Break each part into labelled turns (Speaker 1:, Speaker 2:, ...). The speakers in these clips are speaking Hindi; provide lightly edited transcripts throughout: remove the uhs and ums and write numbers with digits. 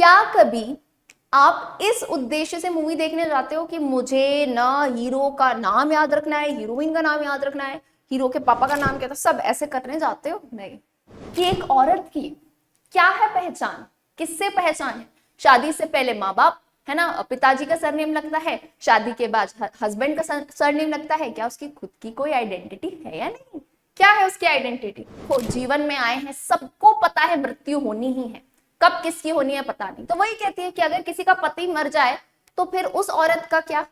Speaker 1: क्या कभी आप इस उद्देश्य से मूवी देखने जाते हो कि मुझे ना हीरो का नाम याद रखना है, हीरोइन का नाम याद रखना है, हीरो के पापा का नाम क्या था, सब ऐसे करने जाते हो? नहीं। कि एक औरत की क्या है पहचान, किससे पहचान है? शादी से पहले माँ बाप, है ना, पिताजी का सरनेम लगता है, शादी के बाद हस्बैंड का सरनेम लगता है। क्या उसकी खुद की कोई आइडेंटिटी है या नहीं? क्या है उसकी आइडेंटिटी? वो जीवन में आए हैं, सबको पता है मृत्यु होनी ही है, कब किसकी होनी है पता नहीं। तो वही कहती है कि अगर किसी का पति मर जाए तो फिर उस औरत का क्या,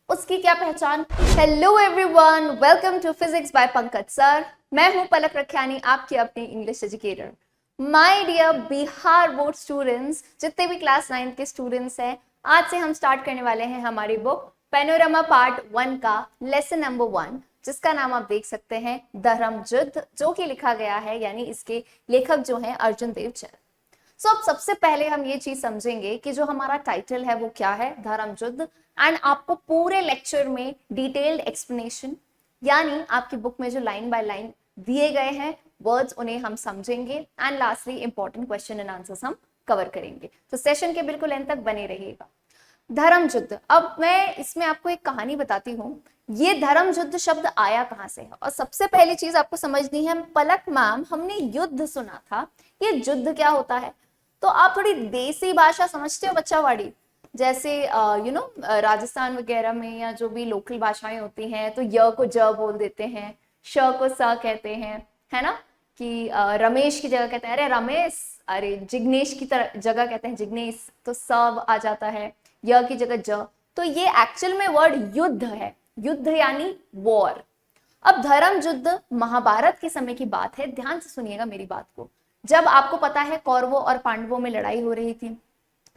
Speaker 1: उसकी क्या पहचान? Hello everyone, welcome to physics by Pankaj sir. मैं हूं पलक रखियानी, आपकी अपनी English educator. My dear Bihar board students, जितने भी क्लास 9 के स्टूडेंट्स हैं, आज से हम स्टार्ट करने वाले हैं हमारी बुक पैनोरमा पार्ट 1 का लेसन नंबर 1, जिसका नाम आप देख सकते हैं धर्म युद्ध, जो कि लिखा गया है, यानी इसके लेखक जो हैं अर्जुन देव चरण। अब सबसे पहले हम ये चीज समझेंगे कि जो हमारा टाइटल है वो क्या है, धर्म युद्ध। एंड आपको पूरे लेक्चर में डिटेल्ड एक्सप्लेनेशन, यानी आपकी बुक में जो लाइन बाय लाइन दिए गए हैं वर्ड्स, उन्हें हम समझेंगे। And lastly important question and answers हम कवर करेंगे। तो सेशन के बिल्कुल एंड तक बने रहिएगा। धर्म युद्ध, अब मैं इसमें आपको एक कहानी बताती हूँ। ये धर्म युद्ध शब्द आया कहाँ से है? और सबसे पहली चीज आपको समझनी है, पलक मैम हमने युद्ध सुना था, ये युद्ध क्या होता है? तो आप थोड़ी देसी भाषा समझते हो बच्चावाड़ी, जैसे राजस्थान वगैरह में या जो भी लोकल भाषाएं होती हैं, तो य को ज बोल देते हैं, श को स कहते हैं, है ना। कि रमेश की जगह कहते हैं अरे रमेश, अरे जिग्नेश की तरह जगह कहते हैं जिग्नेश, तो सब आ जाता है, य की जगह ज। तो ये एक्चुअल में वर्ड युद्ध है, युद्ध यानी वॉर। अब धर्म युद्ध महाभारत के समय की बात है, ध्यान से सुनिएगा मेरी बात को। जब आपको पता है कौरवों और पांडवों में लड़ाई हो रही थी,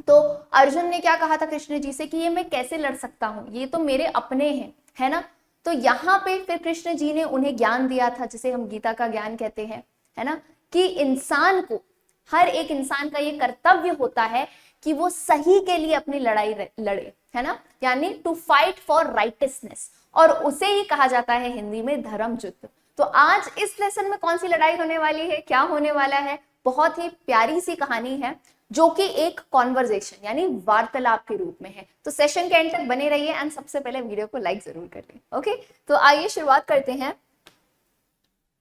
Speaker 1: तो अर्जुन ने क्या कहा था कृष्ण जी से कि ये मैं कैसे लड़ सकता हूं, ये तो मेरे अपने हैं, है ना। तो यहाँ पे फिर कृष्ण जी ने उन्हें ज्ञान दिया था, जिसे हम गीता का ज्ञान कहते हैं, है ना, कि इंसान को, हर एक इंसान का ये कर्तव्य होता है कि वो सही के लिए अपनी लड़ाई लड़े, है ना, यानी टू फाइट फॉर राइटनेस, और उसे ही कहा जाता है हिंदी में धर्म युद्ध। तो आज इस लेसन में कौन सी लड़ाई होने वाली है, क्या होने वाला है? बहुत ही प्यारी सी कहानी है, जो कि एक कॉन्वर्जेशन यानी वार्तालाप के रूप में है। तो सेशन के एंड तक बने रहिए एंड सबसे पहले वीडियो को लाइक जरूर कर लें। ओके, तो आइए शुरुआत करते हैं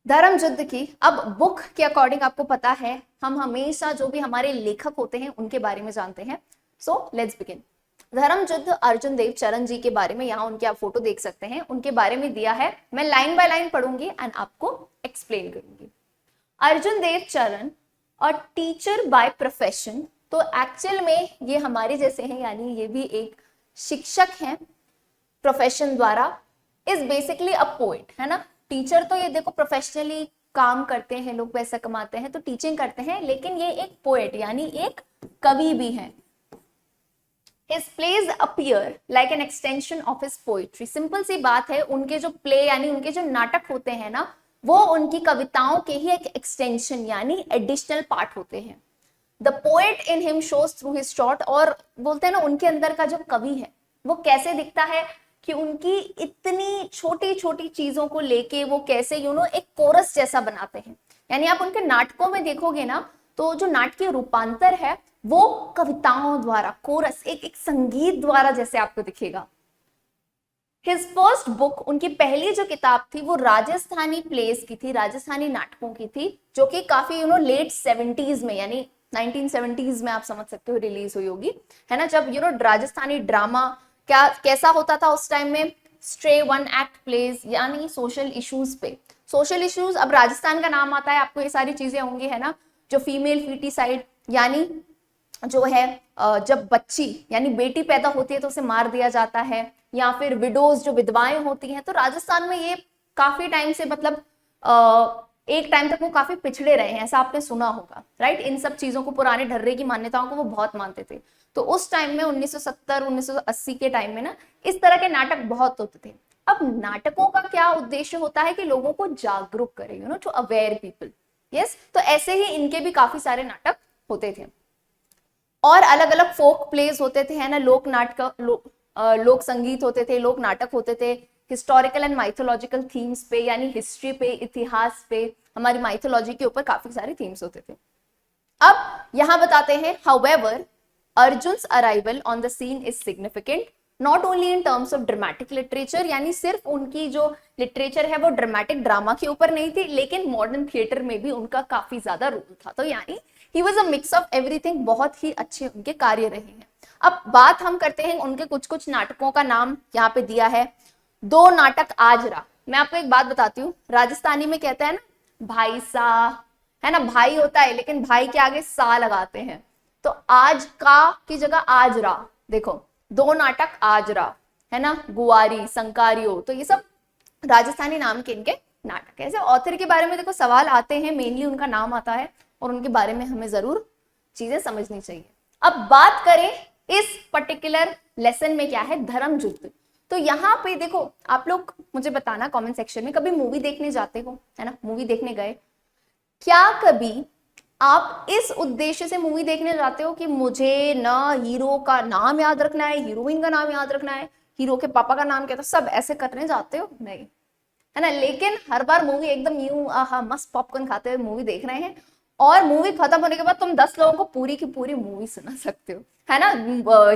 Speaker 1: धर्म युद्ध की। अब बुक के अकॉर्डिंग आपको पता है, हम हमेशा जो भी हमारे लेखक होते हैं उनके बारे में जानते हैं। So let's begin. धर्म युद्ध अर्जुन देव चरण जी के बारे में, यहाँ उनके आप फोटो देख सकते हैं, उनके बारे में दिया है। मैं लाइन बाय लाइन पढ़ूंगी एंड आपको एक्सप्लेन करूंगी। अर्जुन देव चरण और टीचर बाय प्रोफेशन, तो एक्चुअल में ये हमारे जैसे हैं, यानी ये भी एक शिक्षक हैं प्रोफेशन द्वारा। इज बेसिकली अ पोएट, है ना। टीचर तो ये देखो प्रोफेशनली काम करते हैं लोग, पैसा कमाते हैं तो टीचिंग करते हैं, लेकिन ये एक पोएट यानी एक कवि भी है। His plays appear like an extension of his poetry. Simple सी बात है, उनके जो प्ले यानी उनके जो नाटक होते हैं ना, वो उनकी कविताओं के ही एक एक्सटेंशन यानी एडिशनल पार्ट होते हैं। The poet in him shows through his short, और बोलते हैं ना उनके अंदर का जो कवि है वो कैसे दिखता है, कि उनकी इतनी छोटी छोटी चीजों को लेके वो कैसे एक कोरस जैसा बनाते हैं। यानी आप उनके नाटकों में देखोगे ना, तो जो नाटकीय रूपांतर है वो कविताओं द्वारा, कोरस, एक संगीत द्वारा जैसे आपको दिखेगा। हिज फर्स्ट बुक, उनकी पहली जो किताब थी वो राजस्थानी प्लेस की थी, राजस्थानी नाटकों की थी, जो कि काफी लेट 70s में यानी 1970s में आप समझ सकते हो रिलीज हुई होगी, है ना। जब राजस्थानी ड्रामा क्या कैसा होता था उस टाइम में, स्ट्रे वन एक्ट प्लेस, यानी सोशल इश्यूज पे। सोशल इश्यूज, अब राजस्थान का नाम आता है आपको ये सारी चीजें होंगी, है ना। जो फीमेल फीटिसाइड यानी जो है जब बच्ची यानी बेटी पैदा होती है तो उसे मार दिया जाता है, या फिर विडोज जो विधवाएं होती हैं, तो राजस्थान में ये काफी टाइम से, मतलब एक टाइम तक वो काफी पिछड़े रहे हैं, ऐसा आपने सुना होगा, राइट। इन सब चीजों को, पुराने ढर्रे की मान्यताओं को वो बहुत मानते थे। तो उस टाइम में 1970 1980 के टाइम में ना इस तरह के नाटक बहुत होते थे। अब नाटकों का क्या उद्देश्य होता है कि लोगों को जागरूक करे, टू अवेयर पीपल। यस, तो ऐसे ही इनके भी काफी सारे नाटक होते थे, और अलग अलग फोक प्लेस होते थे, है ना, लोक नाटक, लोक संगीत होते थे, लोक नाटक होते थे, हिस्टोरिकल एंड माइथोलॉजिकल थीम्स पे, यानी हिस्ट्री पे, इतिहास पे, हमारी माइथोलॉजी के ऊपर काफी सारे थीम्स होते थे। अब यहां बताते हैं, however Arjun's arrival on the scene is significant not only in terms of dramatic literature, यानी सिर्फ उनकी जो लिटरेचर है वो ड्रामेटिक ड्रामा के ऊपर नहीं थी, लेकिन मॉडर्न थिएटर में भी उनका काफी ज्यादा रोल था। तो यानी he was a mix of everything, बहुत ही अच्छे उनके कार्य रहे हैं। अब बात हम करते हैं उनके कुछ कुछ नाटकों का नाम यहाँ पे दिया है। दो नाटक आजरा, मैं आपको एक बात बताती हूँ, राजस्थानी में कहते हैं ना भाई सा, है ना, भाई होता है लेकिन भाई के आगे सा लगाते हैं, तो आज का की जगह आजरा। देखो दो नाटक आजरा, है ना, गुआरी, संकारियो, तो ये सब राजस्थानी नाम के इनके नाटक है। ऐसे ऑथर के बारे में देखो सवाल आते हैं, मेनली उनका नाम आता है और उनके बारे में हमें जरूर चीजें समझनी चाहिए। अब बात करें इस पर्टिकुलर लेसन में क्या है, धर्म युद्ध। तो यहाँ पे देखो आप लोग मुझे बताना कमेंट सेक्शन में, कभी मूवी देखने जाते हो, है ना, मूवी देखने गए, क्या कभी आप इस उद्देश्य से मूवी देखने जाते हो कि मुझे ना हीरो का नाम याद रखना है, हीरोइन का नाम याद रखना है, हीरो के पापा का नाम क्या था, सब ऐसे करने जाते हो? नहीं, है ना। लेकिन हर बार मूवी एकदम यूं आहा मस्त पॉपकॉर्न खाते हुए मूवी देख रहे हैं, और मूवी खत्म होने के बाद तुम 10 लोगों को पूरी की पूरी मूवी सुना सकते हो, है ना।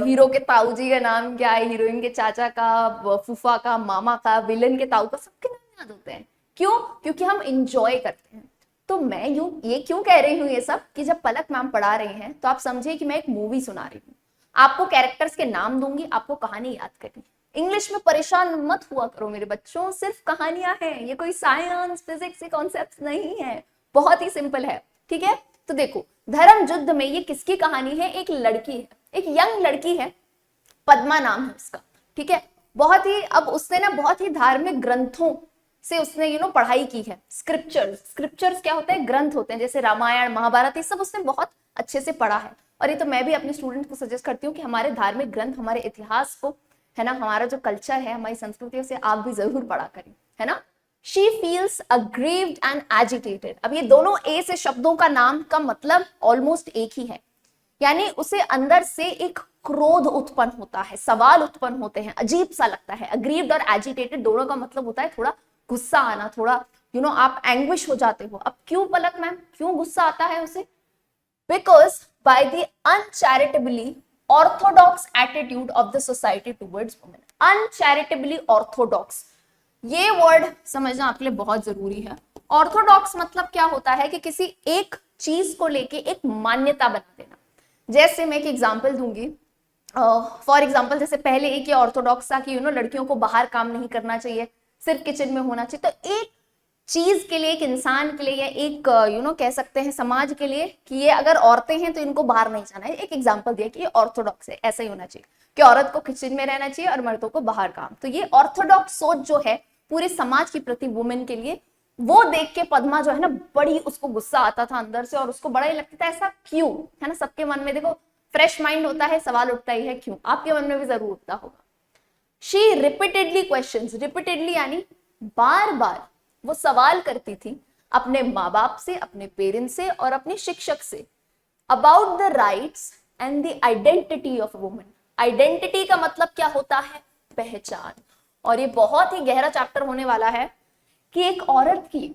Speaker 1: हीरो के ताऊ जी का नाम क्या है, हीरोइन के चाचा का, फूफा का, मामा का, विलन के ताऊ का, सबके नाम याद होते हैं। क्यों? क्योंकि हम इंजॉय करते हैं। तो मैं ये क्यों कह रही हूँ ये सब, कि जब पलक मैम पढ़ा रही हैं तो आप समझे कि मैं एक मूवी सुना रही हूँ, आपको कैरेक्टर्स के नाम दूंगी, आपको कहानी याद करनी। इंग्लिश में परेशान मत हुआ करो मेरे बच्चों, सिर्फ कहानियां हैं, ये कोई साइंस फिजिक्स के कॉन्सेप्ट नहीं है, बहुत ही सिंपल है, ठीक है। तो देखो धर्म युद्ध में ये किसकी कहानी है, एक लड़की है, एक यंग लड़की है, पद्मा नाम है उसका, ठीक है। बहुत ही, अब उसने ना बहुत ही धार्मिक ग्रंथों से उसने पढ़ाई की है। स्क्रिप्चर्स क्या होते हैं, ग्रंथ होते हैं, जैसे रामायण महाभारत, ये सब उसने बहुत अच्छे से पढ़ा है। और ये तो मैं भी अपने स्टूडेंट को सजेस्ट करती हूँ कि हमारे धार्मिक ग्रंथ, हमारे इतिहास को, है ना, हमारा जो कल्चर है, हमारी संस्कृति, उसे आप भी जरूर पढ़ा करें, है ना। She feels aggrieved and agitated. अब ये दोनों ए से शब्दों का नाम का मतलब ऑलमोस्ट एक ही है, यानी उसे अंदर से एक क्रोध उत्पन्न होता है, सवाल उत्पन्न होते हैं, अजीब सा लगता है। अग्रीव्ड और एजिटेटेड दोनों का मतलब होता है थोड़ा गुस्सा आना, थोड़ा आप एंग्विश हो जाते हो। अब क्यों पलक मैम, क्यों गुस्सा आता है उसे? Because by the uncharitably orthodox attitude of the society towards women. Uncharitably orthodox, ये वर्ड समझना आपके लिए बहुत जरूरी है। ऑर्थोडॉक्स मतलब क्या होता है कि किसी एक चीज को लेके एक मान्यता बना देना। जैसे मैं एक एग्जांपल दूंगी, फॉर एग्जांपल जैसे पहले एक ये ऑर्थोडॉक्स था कि लड़कियों को बाहर काम नहीं करना चाहिए, सिर्फ किचन में होना चाहिए। तो एक चीज के लिए, एक इंसान के लिए, या एक कह सकते हैं समाज के लिए, कि ये अगर औरतें हैं तो इनको बाहर नहीं जाना है। एक एग्जांपल दिया कि ये ऑर्थोडॉक्स है, ऐसा ही होना चाहिए कि औरत को किचन में रहना चाहिए और मर्दों को बाहर काम। तो ये ऑर्थोडॉक्स सोच जो है पूरे समाज की प्रति वुमेन के लिए, वो देख के पद्मा जो है ना, बड़ी उसको गुस्सा आता था अंदर से, और उसको बड़ा ही लगता था ऐसा क्यों, है ना। सबके मन में देखो फ्रेश माइंड होता है, सवाल उठता ही है क्यों, आपके मन में भी जरूर उठता होगा। शी रिपीटेडली क्वेश्चंस, रिपीटेडली यानी बार बार वो सवाल करती थी अपने माँ बाप से, अपने पेरेंट्स से और अपने शिक्षक से, about the rights and the identity of women. Identity का मतलब क्या होता है, पहचान। और ये बहुत ही गहरा चैप्टर होने वाला है कि एक औरत की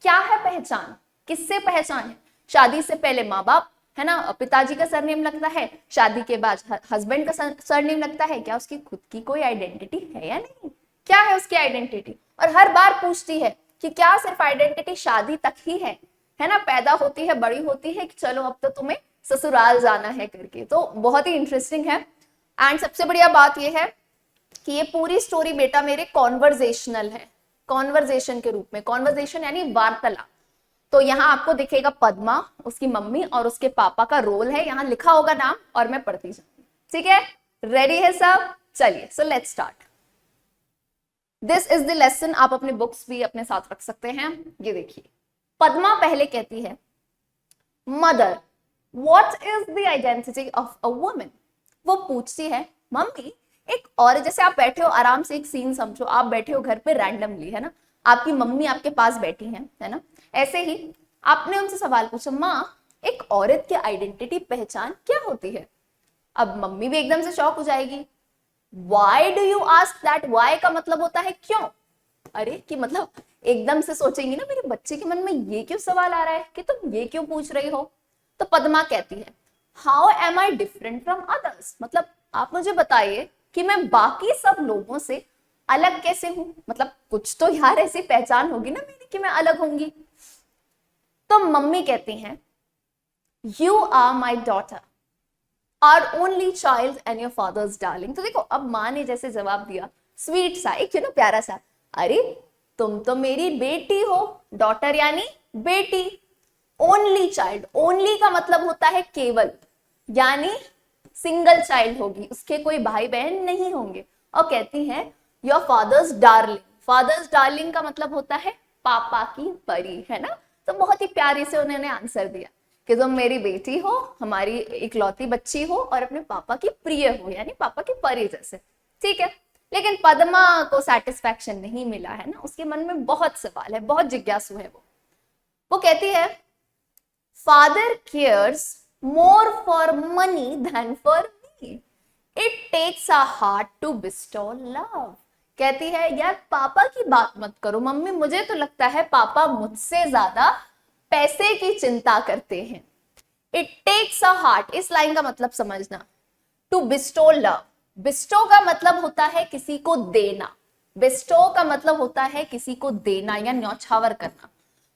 Speaker 1: क्या है पहचान, किससे पहचान है। शादी से पहले माँ बाप, है ना, पिताजी का सरनेम लगता है, शादी के बाद हस्बैंड का सरनेम लगता है। क्या उसकी खुद की कोई आइडेंटिटी है या नहीं, क्या है उसकी आइडेंटिटी? और हर बार पूछती है कि क्या सिर्फ आइडेंटिटी शादी तक ही है ना, पैदा होती है, बड़ी होती है कि चलो अब तो तुम्हें ससुराल जाना है करके। तो बहुत ही इंटरेस्टिंग है। एंड सबसे बढ़िया बात यह है कि ये पूरी स्टोरी बेटा मेरे कॉन्वर्जेशनल है, कॉन्वर्जेशन के रूप में। कॉन्वर्जेशन यानी वार्तालाप। तो यहाँ आपको दिखेगा पद्मा, उसकी मम्मी और उसके पापा का रोल है, यहाँ लिखा होगा नाम और मैं पढ़ती जाऊंगी, ठीक है। रेडी है सब? चलिए, so let's start. This is the lesson. आप अपने बुक्स भी अपने साथ रख सकते हैं। ये देखिए, पद्मा पहले कहती है, mother what is the identity of a woman. वो पूछती है, मम्मी एक और, जैसे आप बैठे हो आराम से, एक सीन समझो, आप बैठे हो घर पे रैंडमली, है ना, आपकी मम्मी आपके पास बैठी है ना, ऐसे ही आपने उनसे सवाल पूछा, माँ एक औरत की आइडेंटिटी, पहचान क्या होती है? अब मम्मी भी एकदम से शॉक हो जाएगी। Why do you ask that? Why का मतलब होता है क्यों। अरे कि मतलब एकदम से सोचेंगी ना, मेरे बच्चे के मन में ये क्यों सवाल आ रहा है कि तुम ये क्यों पूछ रही हो। तो पद्मा कहती है, how am I different from others, मतलब आप मुझे बताइए कि मैं बाकी सब लोगों से अलग कैसे हूं, मतलब कुछ तो यार ऐसी पहचान होगी ना मेरी कि मैं अलग होंगी। तो मम्मी कहती हैं you are my daughter, are only child and your father's darling. तो देखो अब माँ ने जैसे जवाब दिया, स्वीट सा, एक प्यारा सा, अरे तुम तो मेरी बेटी हो, डॉटर यानी बेटी, ओनली चाइल्ड, ओनली का मतलब होता है केवल, यानी सिंगल चाइल्ड होगी, उसके कोई भाई बहन नहीं होंगे। और कहती है your father's darling, father's darling का मतलब होता है पापा की परी, है ना। तो बहुत ही प्यारे से उन्होंने आंसर दिया कि तुम मेरी बेटी हो, हमारी इकलौती बच्ची हो और अपने पापा की प्रिय हो, यानी पापा की परी जैसे। ठीक है, लेकिन पद्मा को सेटिस्फैक्शन नहीं मिला है ना, उसके मन में बहुत सवाल है, बहुत जिज्ञासु है वो कहती है father cares more for money than for me, it takes a heart to bestow love. कहती है यार पापा की बात मत करो मम्मी, मुझे तो लगता है पापा मुझसे ज्यादा पैसे की चिंता करते हैं। इट टेक्स अ हार्ट, इस लाइन का मतलब समझना, टू बिस्टो लव, बिस्टो का मतलब होता है किसी को देना, बिस्टो का मतलब होता है किसी को देना या न्यौछावर करना।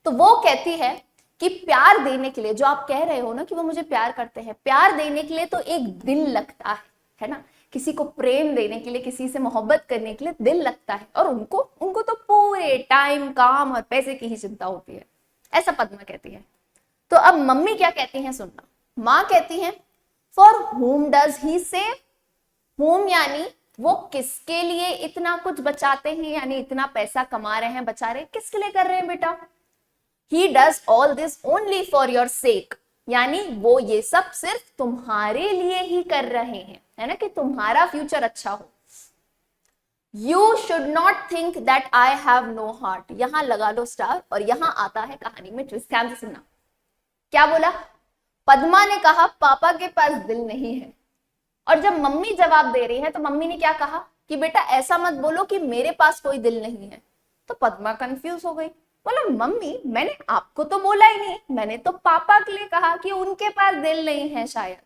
Speaker 1: तो वो कहती है कि प्यार देने के लिए, जो आप कह रहे हो ना कि वो मुझे प्यार करते हैं, प्यार देने के लिए तो एक दिल लगता है ना, किसी को प्रेम देने के लिए, किसी से मोहब्बत करने के लिए दिल लगता है, और उनको उनको तो पूरे टाइम काम और पैसे की ही चिंता होती है, ऐसा पद्मा कहती है। तो अब मम्मी क्या कहती हैं सुनना, माँ कहती हैं for whom does he save, whom यानी वो किसके लिए इतना कुछ बचाते हैं, यानी इतना पैसा कमा रहे हैं, बचा रहे हैं, किसके लिए कर रहे हैं बेटा। He does all this only for your sake, यानी वो ये सब सिर्फ तुम्हारे लिए ही कर रहे हैं, है ना, कि तुम्हारा फ्यूचर अच्छा हो। You should not think that I have no heart, यहां लगा लो स्टार, और यहां आता है कहानी में ट्विस्ट, ध्यान से सुनना। क्या बोला, पद्मा ने कहा पापा के पास दिल नहीं है, और जब मम्मी जवाब दे रही है तो मम्मी ने क्या कहा कि बेटा ऐसा मत बोलो कि मेरे पास कोई दिल नहीं है। तो पद्मा कंफ्यूज हो गई, बोला मम्मी मैंने आपको तो बोला ही नहीं, मैंने तो पापा के लिए कहा कि उनके पास दिल नहीं है शायद,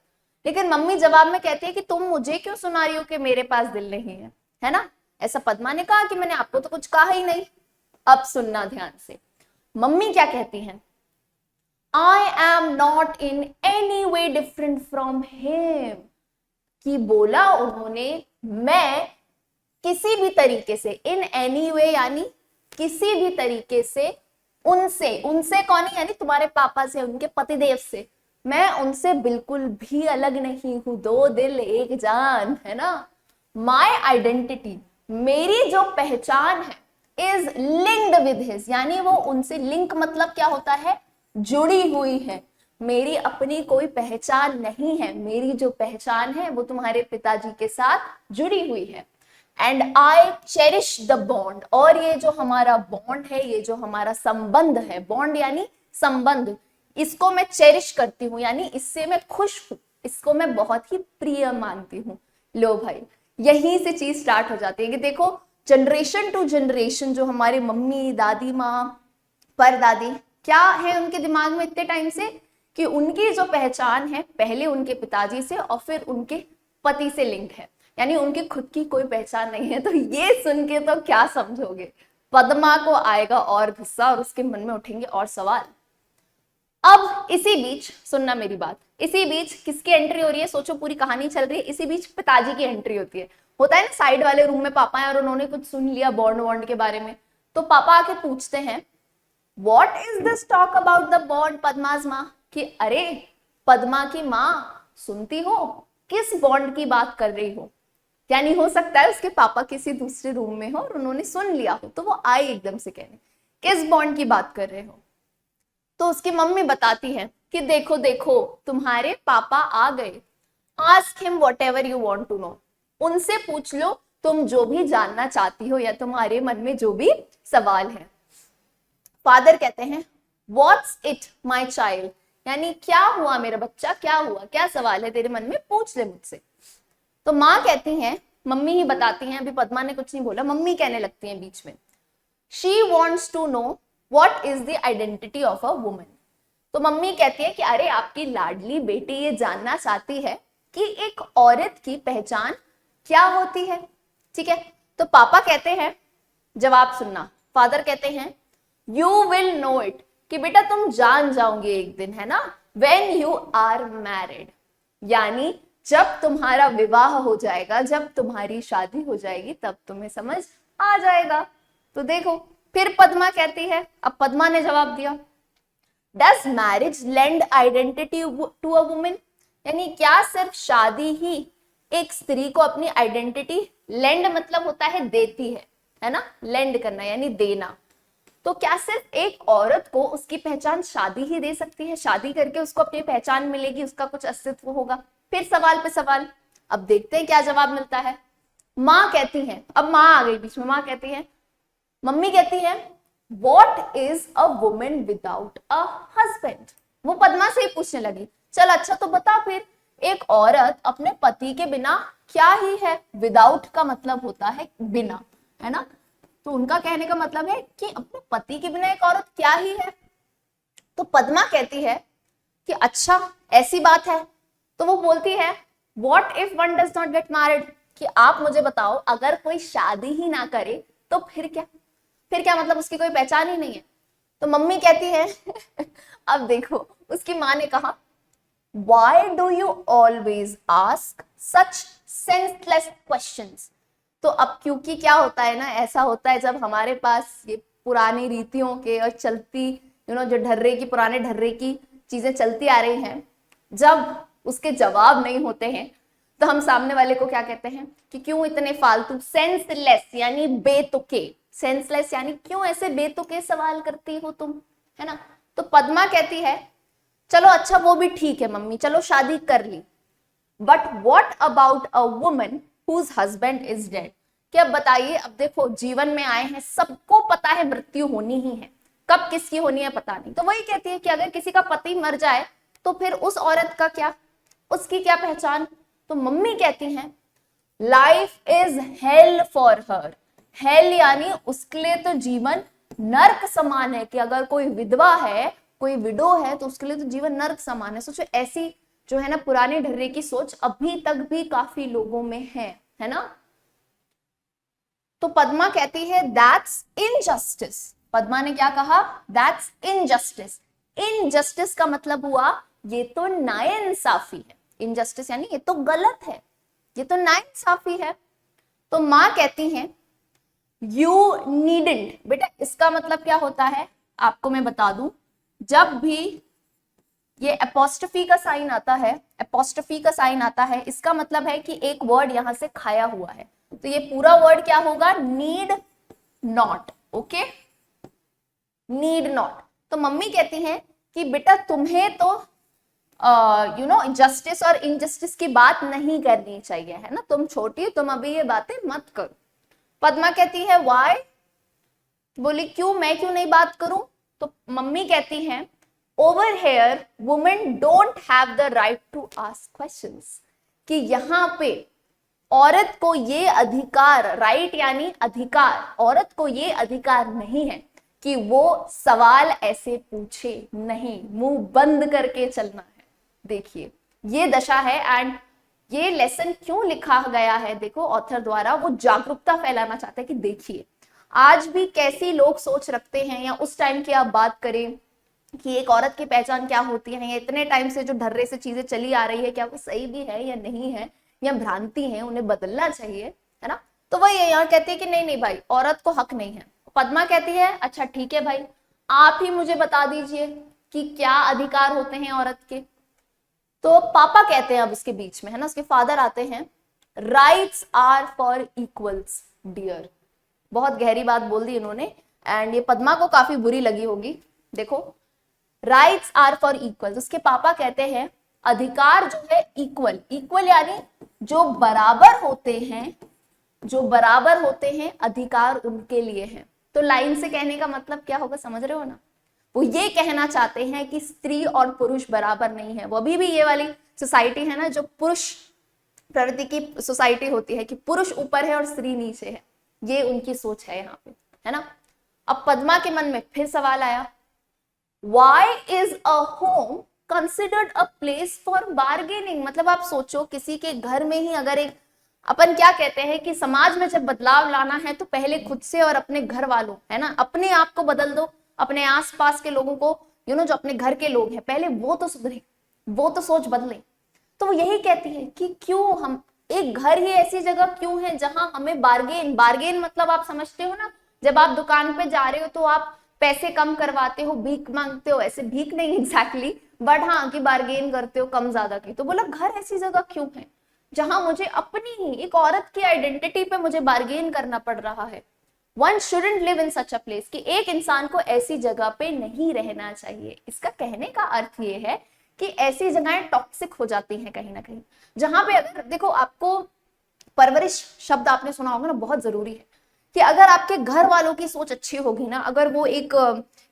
Speaker 1: लेकिन मम्मी जवाब में कहती है कि तुम मुझे क्यों सुना रही हो कि मेरे पास दिल नहीं है ना, ऐसा पद्मा ने कहा कि मैंने आपको तो कुछ कहा ही नहीं। अब सुनना ध्यान से, मम्मी क्या कहती हैं, I am not in any way different from him, कि बोला उन्होंने मैं किसी भी तरीके से, इन एनी वे यानी किसी भी तरीके से, उनसे, उनसे कौन है यानी तुम्हारे पापा से, उनके पतिदेव से, मैं उनसे बिल्कुल भी अलग नहीं हूं, दो दिल एक जान, है ना। माई आइडेंटिटी, मेरी जो पहचान है, इज लिंक्ड विद हिज, यानी वो उनसे, लिंक मतलब क्या होता है, जुड़ी हुई है, मेरी अपनी कोई पहचान नहीं है, मेरी जो पहचान है वो तुम्हारे पिताजी के साथ जुड़ी हुई है। And I cherish the bond, और ये जो हमारा बॉन्ड है, ये जो हमारा संबंध है, बॉन्ड यानी संबंध, इसको मैं चेरिश करती हूँ, यानी इससे मैं खुश हूं, इसको मैं बहुत ही प्रिय मानती हूँ। लो भाई, यहीं से चीज स्टार्ट हो जाती है कि देखो जनरेशन टू जनरेशन जो हमारे मम्मी दादी माँ परदादी, क्या है उनके दिमाग में इतने टाइम से, कि उनकी जो पहचान है पहले उनके पिताजी से और फिर उनके पति से लिंक है, यानी उनकी खुद की कोई पहचान नहीं है। तो ये सुन के तो क्या समझोगे, पद्मा को आएगा और गुस्सा, और उसके मन में उठेंगे और सवाल। अब इसी बीच सुनना मेरी बात, इसी बीच किसकी एंट्री हो रही है, सोचो पूरी कहानी चल रही है, इसी बीच पिताजी की एंट्री होती है। होता है ना साइड वाले रूम में पापा है और उन्होंने कुछ सुन लिया बॉन्ड वॉन्ड के बारे में, तो पापा आके पूछते हैं What is this talk about the bond, पद्मा's माँ, कि अरे पद्मा की माँ सुनती हो, किस बॉन्ड की बात कर रही हो, यानी हो सकता है उसके पापा किसी दूसरे रूम में हो और उन्होंने सुन लिया हो, तो वो आई एकदम से कहने किस बॉन्ड की बात कर रहे हो। तो उसकी मम्मी बताती है कि देखो देखो तुम्हारे पापा आ गए, ask him whatever you want to know, उनसे पूछ लो तुम जो भी जानना चाहती हो या तुम्हारे मन में जो भी सवाल है। फादर कहते हैं व्हाट्स इट माय चाइल्ड, यानी क्या हुआ मेरा बच्चा, क्या हुआ, क्या सवाल है तेरे मन में, पूछ ले मुझसे। तो माँ कहती हैं, मम्मी ही बताती हैं, अभी पद्मा ने कुछ नहीं बोला, मम्मी कहने लगती हैं बीच में, she wants to know what is the identity of a woman. तो मम्मी कहती है कि अरे आपकी लाडली बेटी ये जानना चाहती है कि एक औरत की पहचान क्या होती है। ठीक है, तो पापा कहते हैं, जवाब सुनना, फादर कहते हैं यू विल नो इट, कि बेटा तुम जान जाओगे एक दिन, है ना, व्हेन यू आर मैरिड, यानी जब तुम्हारा विवाह हो जाएगा, जब तुम्हारी शादी हो जाएगी, तब तुम्हें समझ आ जाएगा। तो देखो, फिर पद्मा कहती है, अब पद्मा ने जवाब दिया, does marriage lend identity to a women, यानी क्या सिर्फ शादी ही एक स्त्री को अपनी आइडेंटिटी, लेंड मतलब होता है देती है ना, लेंड करना यानी देना, तो क्या सिर्फ एक औरत को उसकी पहचान शादी ही दे सकती है, शादी करके उसको अपनी पहचान मिलेगी, उसका कुछ अस्तित्व होगा। फिर सवाल पे सवाल, अब देखते हैं क्या जवाब मिलता है। माँ कहती है, अब माँ आ गई बीच में, माँ कहती है, मम्मी कहती है what is a women without a husband, वो पद्मा से ही पूछने लगी, चल अच्छा तो बता फिर, एक औरत अपने पति के बिना क्या ही है, विदाउट का मतलब होता है बिना, है ना, तो उनका कहने का मतलब है कि अपने पति के बिना एक औरत क्या ही है। तो पद्मा कहती है कि अच्छा ऐसी बात है, तो वो बोलती है what if one does not get married, कि आप मुझे बताओ अगर कोई शादी ही ना करे तो फिर क्या, फिर क्या मतलब उसकी कोई पहचान ही नहीं है। तो मम्मी कहती है अब देखो, उसकी माँ ने कहा why do you always ask such senseless questions, तो अब क्योंकि क्या होता है ना, ऐसा होता है जब हमारे पास ये पुरानी रीतियों के और चलती जो ढर्रे की, पुराने ढर्रे की चीजें चलती आ रही हैं, जब उसके जवाब नहीं होते हैं तो हम सामने वाले को क्या कहते हैं कि क्यों इतने फालतू, सेंसलेस यानी बेतुके, सेंसलेस यानी क्यों ऐसे बेतुके सवाल करती हो तुम, है ना। तो पद्मा कहती है चलो अच्छा वो भी ठीक है मम्मी, चलो शादी कर ली, but what about a woman whose husband is dead, कि अब बताइए, अब देखो जीवन में आए हैं, सबको पता है मृत्यु होनी ही है, कब किसकी होनी है पता नहीं, तो वही कहती है कि अगर किसी का पति मर जाए तो फिर उस औरत का क्या, उसकी क्या पहचान। तो मम्मी कहती हैं life is hello for her, hello यानी उसके लिए तो जीवन नर्क समान है, कि अगर कोई विधवा है, कोई विडो है, तो उसके लिए तो जीवन नर्क समान है। सोचो ऐसी जो है ना पुराने ढर्रे की सोच अभी तक भी काफी लोगों में है ना। तो पद्मा कहती है दैट्स इनजस्टिस, पद्मा ने क्या कहा, दैट्स इनजस्टिस, इनजस्टिस का मतलब हुआ ये तो नाइंसाफी है, इनजस्टिस यानी ये तो गलत है, ये तो नाइंसाफी है। तो माँ कहती हैं यू नीडेंट, बेटा इसका मतलब क्या होता है आपको मैं बता दूं, जब भी ये एपोस्ट्रोफी का साइन आता है, एपोस्ट्रोफी का साइन आता है, इसका मतलब है कि एक वर्ड यहां से खाया हुआ है, तो ये पूरा वर्ड क्या होगा, need not, okay, need not. तो मम्मी कहती हैं कि बेटा तुम्हें तो जस्टिस और इनजस्टिस की बात नहीं करनी चाहिए, है ना, तुम छोटी हो, तुम अभी ये बातें मत करो। पद्मा कहती है व्हाई, बोली क्यों, मैं क्यों नहीं बात करूं। तो मम्मी कहती हैं over here women don't have the right to ask questions, कि यहां पे औरत को ये अधिकार, राइट यानी अधिकार, औरत को ये अधिकार नहीं है कि वो सवाल ऐसे पूछे, नहीं, मुंह बंद करके चलना है। देखिए ये दशा है, एंड ये लेसन क्यों लिखा गया है, देखो ऑथर द्वारा वो जागरूकता फैलाना चाहते हैं कि देखिए आज भी कैसी लोग सोच रखते हैं, या उस टाइम की आप बात करें कि एक औरत की पहचान क्या होती है, या इतने टाइम से जो ढर्रे से चीजें चली आ रही है, क्या वो सही भी है या नहीं है, या भ्रांति है, उन्हें बदलना चाहिए, है ना। तो वही यहाँ कहती है कि नहीं नहीं भाई, औरत को हक नहीं है। पद्मा कहती है अच्छा ठीक है भाई, आप ही मुझे बता दीजिए कि क्या अधिकार होते हैं औरत के। तो पापा कहते हैं अब उसके बीच में, है ना, उसके फादर आते हैं, rights are for equals dear, बहुत गहरी बात बोल दी इन्होंने, एंड ये पद्मा को काफी बुरी लगी होगी। देखो राइट्स आर फॉर इक्वल, उसके पापा कहते हैं अधिकार जो है इक्वल, इक्वल यानी जो बराबर होते हैं, जो बराबर होते हैं अधिकार उनके लिए हैं। तो लाइन से कहने का मतलब क्या होगा, समझ रहे हो ना, वो ये कहना चाहते हैं कि स्त्री और पुरुष बराबर नहीं है। वो अभी भी ये वाली सोसाइटी है ना जो पुरुष प्रवृत्ति की सोसाइटी होती है, कि पुरुष ऊपर है और स्त्री नीचे है, ये उनकी सोच है यहाँ पे, है ना। अब पद्मा के मन में फिर सवाल आया why is a home considered a place for bargaining. मतलब आप सोचो, किसी के घर में ही अगर एक, अपन क्या कहते हैं कि समाज में जब बदलाव लाना है तो पहले खुद से और अपने घर वालों, है ना, अपने आप को बदल दो, अपने आसपास के लोगों को, जो अपने घर के लोग हैं पहले वो तो सुधरे, वो तो सोच बदले। तो वो यही कहती है कि क्यों हम, एक घर ही ऐसी जगह क्यों है जहां हमें बार्गेन मतलब आप समझते हो ना, जब आप दुकान पे जा रहे हो तो आप पैसे कम करवाते हो, भीख मांगते हो, ऐसे भीख नहीं एग्जैक्टली बट हाँ कि बार्गेन करते हो कम ज्यादा की। तो बोला घर ऐसी जगह क्यों है जहां मुझे अपनी ही एक औरत की आइडेंटिटी पे मुझे बार्गेन करना पड़ रहा है। One shouldn't live in such a place, कि एक इंसान को ऐसी जगह पे नहीं रहना चाहिए। इसका कहने का अर्थ ये है कि ऐसी जगहें टॉक्सिक हो जाती हैं कहीं ना कहीं, जहां पे अगर देखो, आपको परवरिश शब्द आपने सुना होगा ना, बहुत जरूरी है कि अगर आपके घर वालों की सोच अच्छी होगी ना, अगर वो एक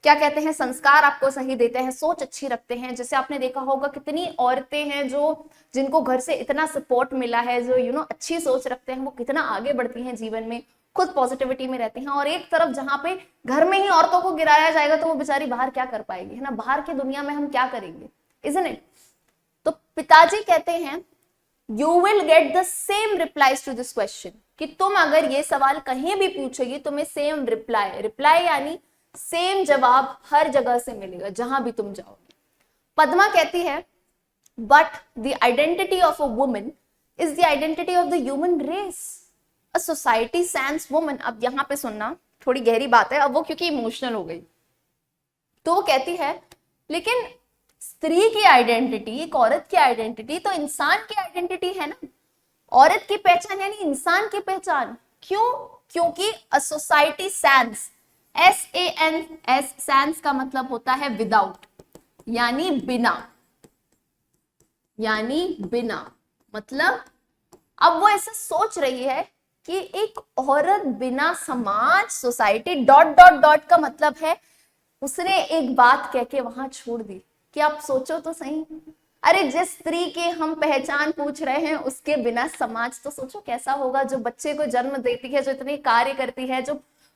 Speaker 1: क्या कहते हैं संस्कार आपको सही देते हैं, सोच अच्छी रखते हैं, जैसे आपने देखा होगा कितनी औरतें हैं जो, जिनको घर से इतना सपोर्ट मिला है, जो अच्छी सोच रखते हैं, वो कितना आगे बढ़ती हैं जीवन में, खुद पॉजिटिविटी में रहती हैं। और एक तरफ जहां पे घर में ही औरतों को गिराया जाएगा तो वो बेचारी बाहर क्या कर पाएगी, है ना, बाहर की दुनिया में हम क्या करेंगे, इजंट इट। तो पिताजी कहते हैं you will get the same replies to this question, कि तुम अगर ये सवाल कहीं भी पूछोगे तुम्हें सेम रिप्लाई यानी सेम जवाब हर जगह से मिलेगा जहां भी तुम जाओगे। पद्मा कहती है but the identity of a woman is the identity of the human race, a society sense woman. अब यहां पे सुनना, थोड़ी गहरी बात है अब वो, क्योंकि इमोशनल हो गई। तो वो कहती है लेकिन स्त्री की आइडेंटिटी, एक औरत की आइडेंटिटी तो इंसान की आइडेंटिटी है ना, औरत की पहचान यानी इंसान की पहचान। क्यों? क्योंकि अ सोसाइटी सेंस, SANS, सेंस का मतलब होता है विदाउट, यानी बिना, यानी बिना, मतलब अब वो ऐसा सोच रही है कि एक औरत बिना, समाज, सोसाइटी, डॉट डॉट डॉट का मतलब है उसने एक बात कह के वहां छोड़ दी। कि आप सोचो तो सही, अरे जिस स्त्री की हम पहचान पूछ रहे हैं उसके बिना समाज, तो सोचो कैसा होगा, जो बच्चे को जन्म देती है, जो इतने कार्य करती है, जो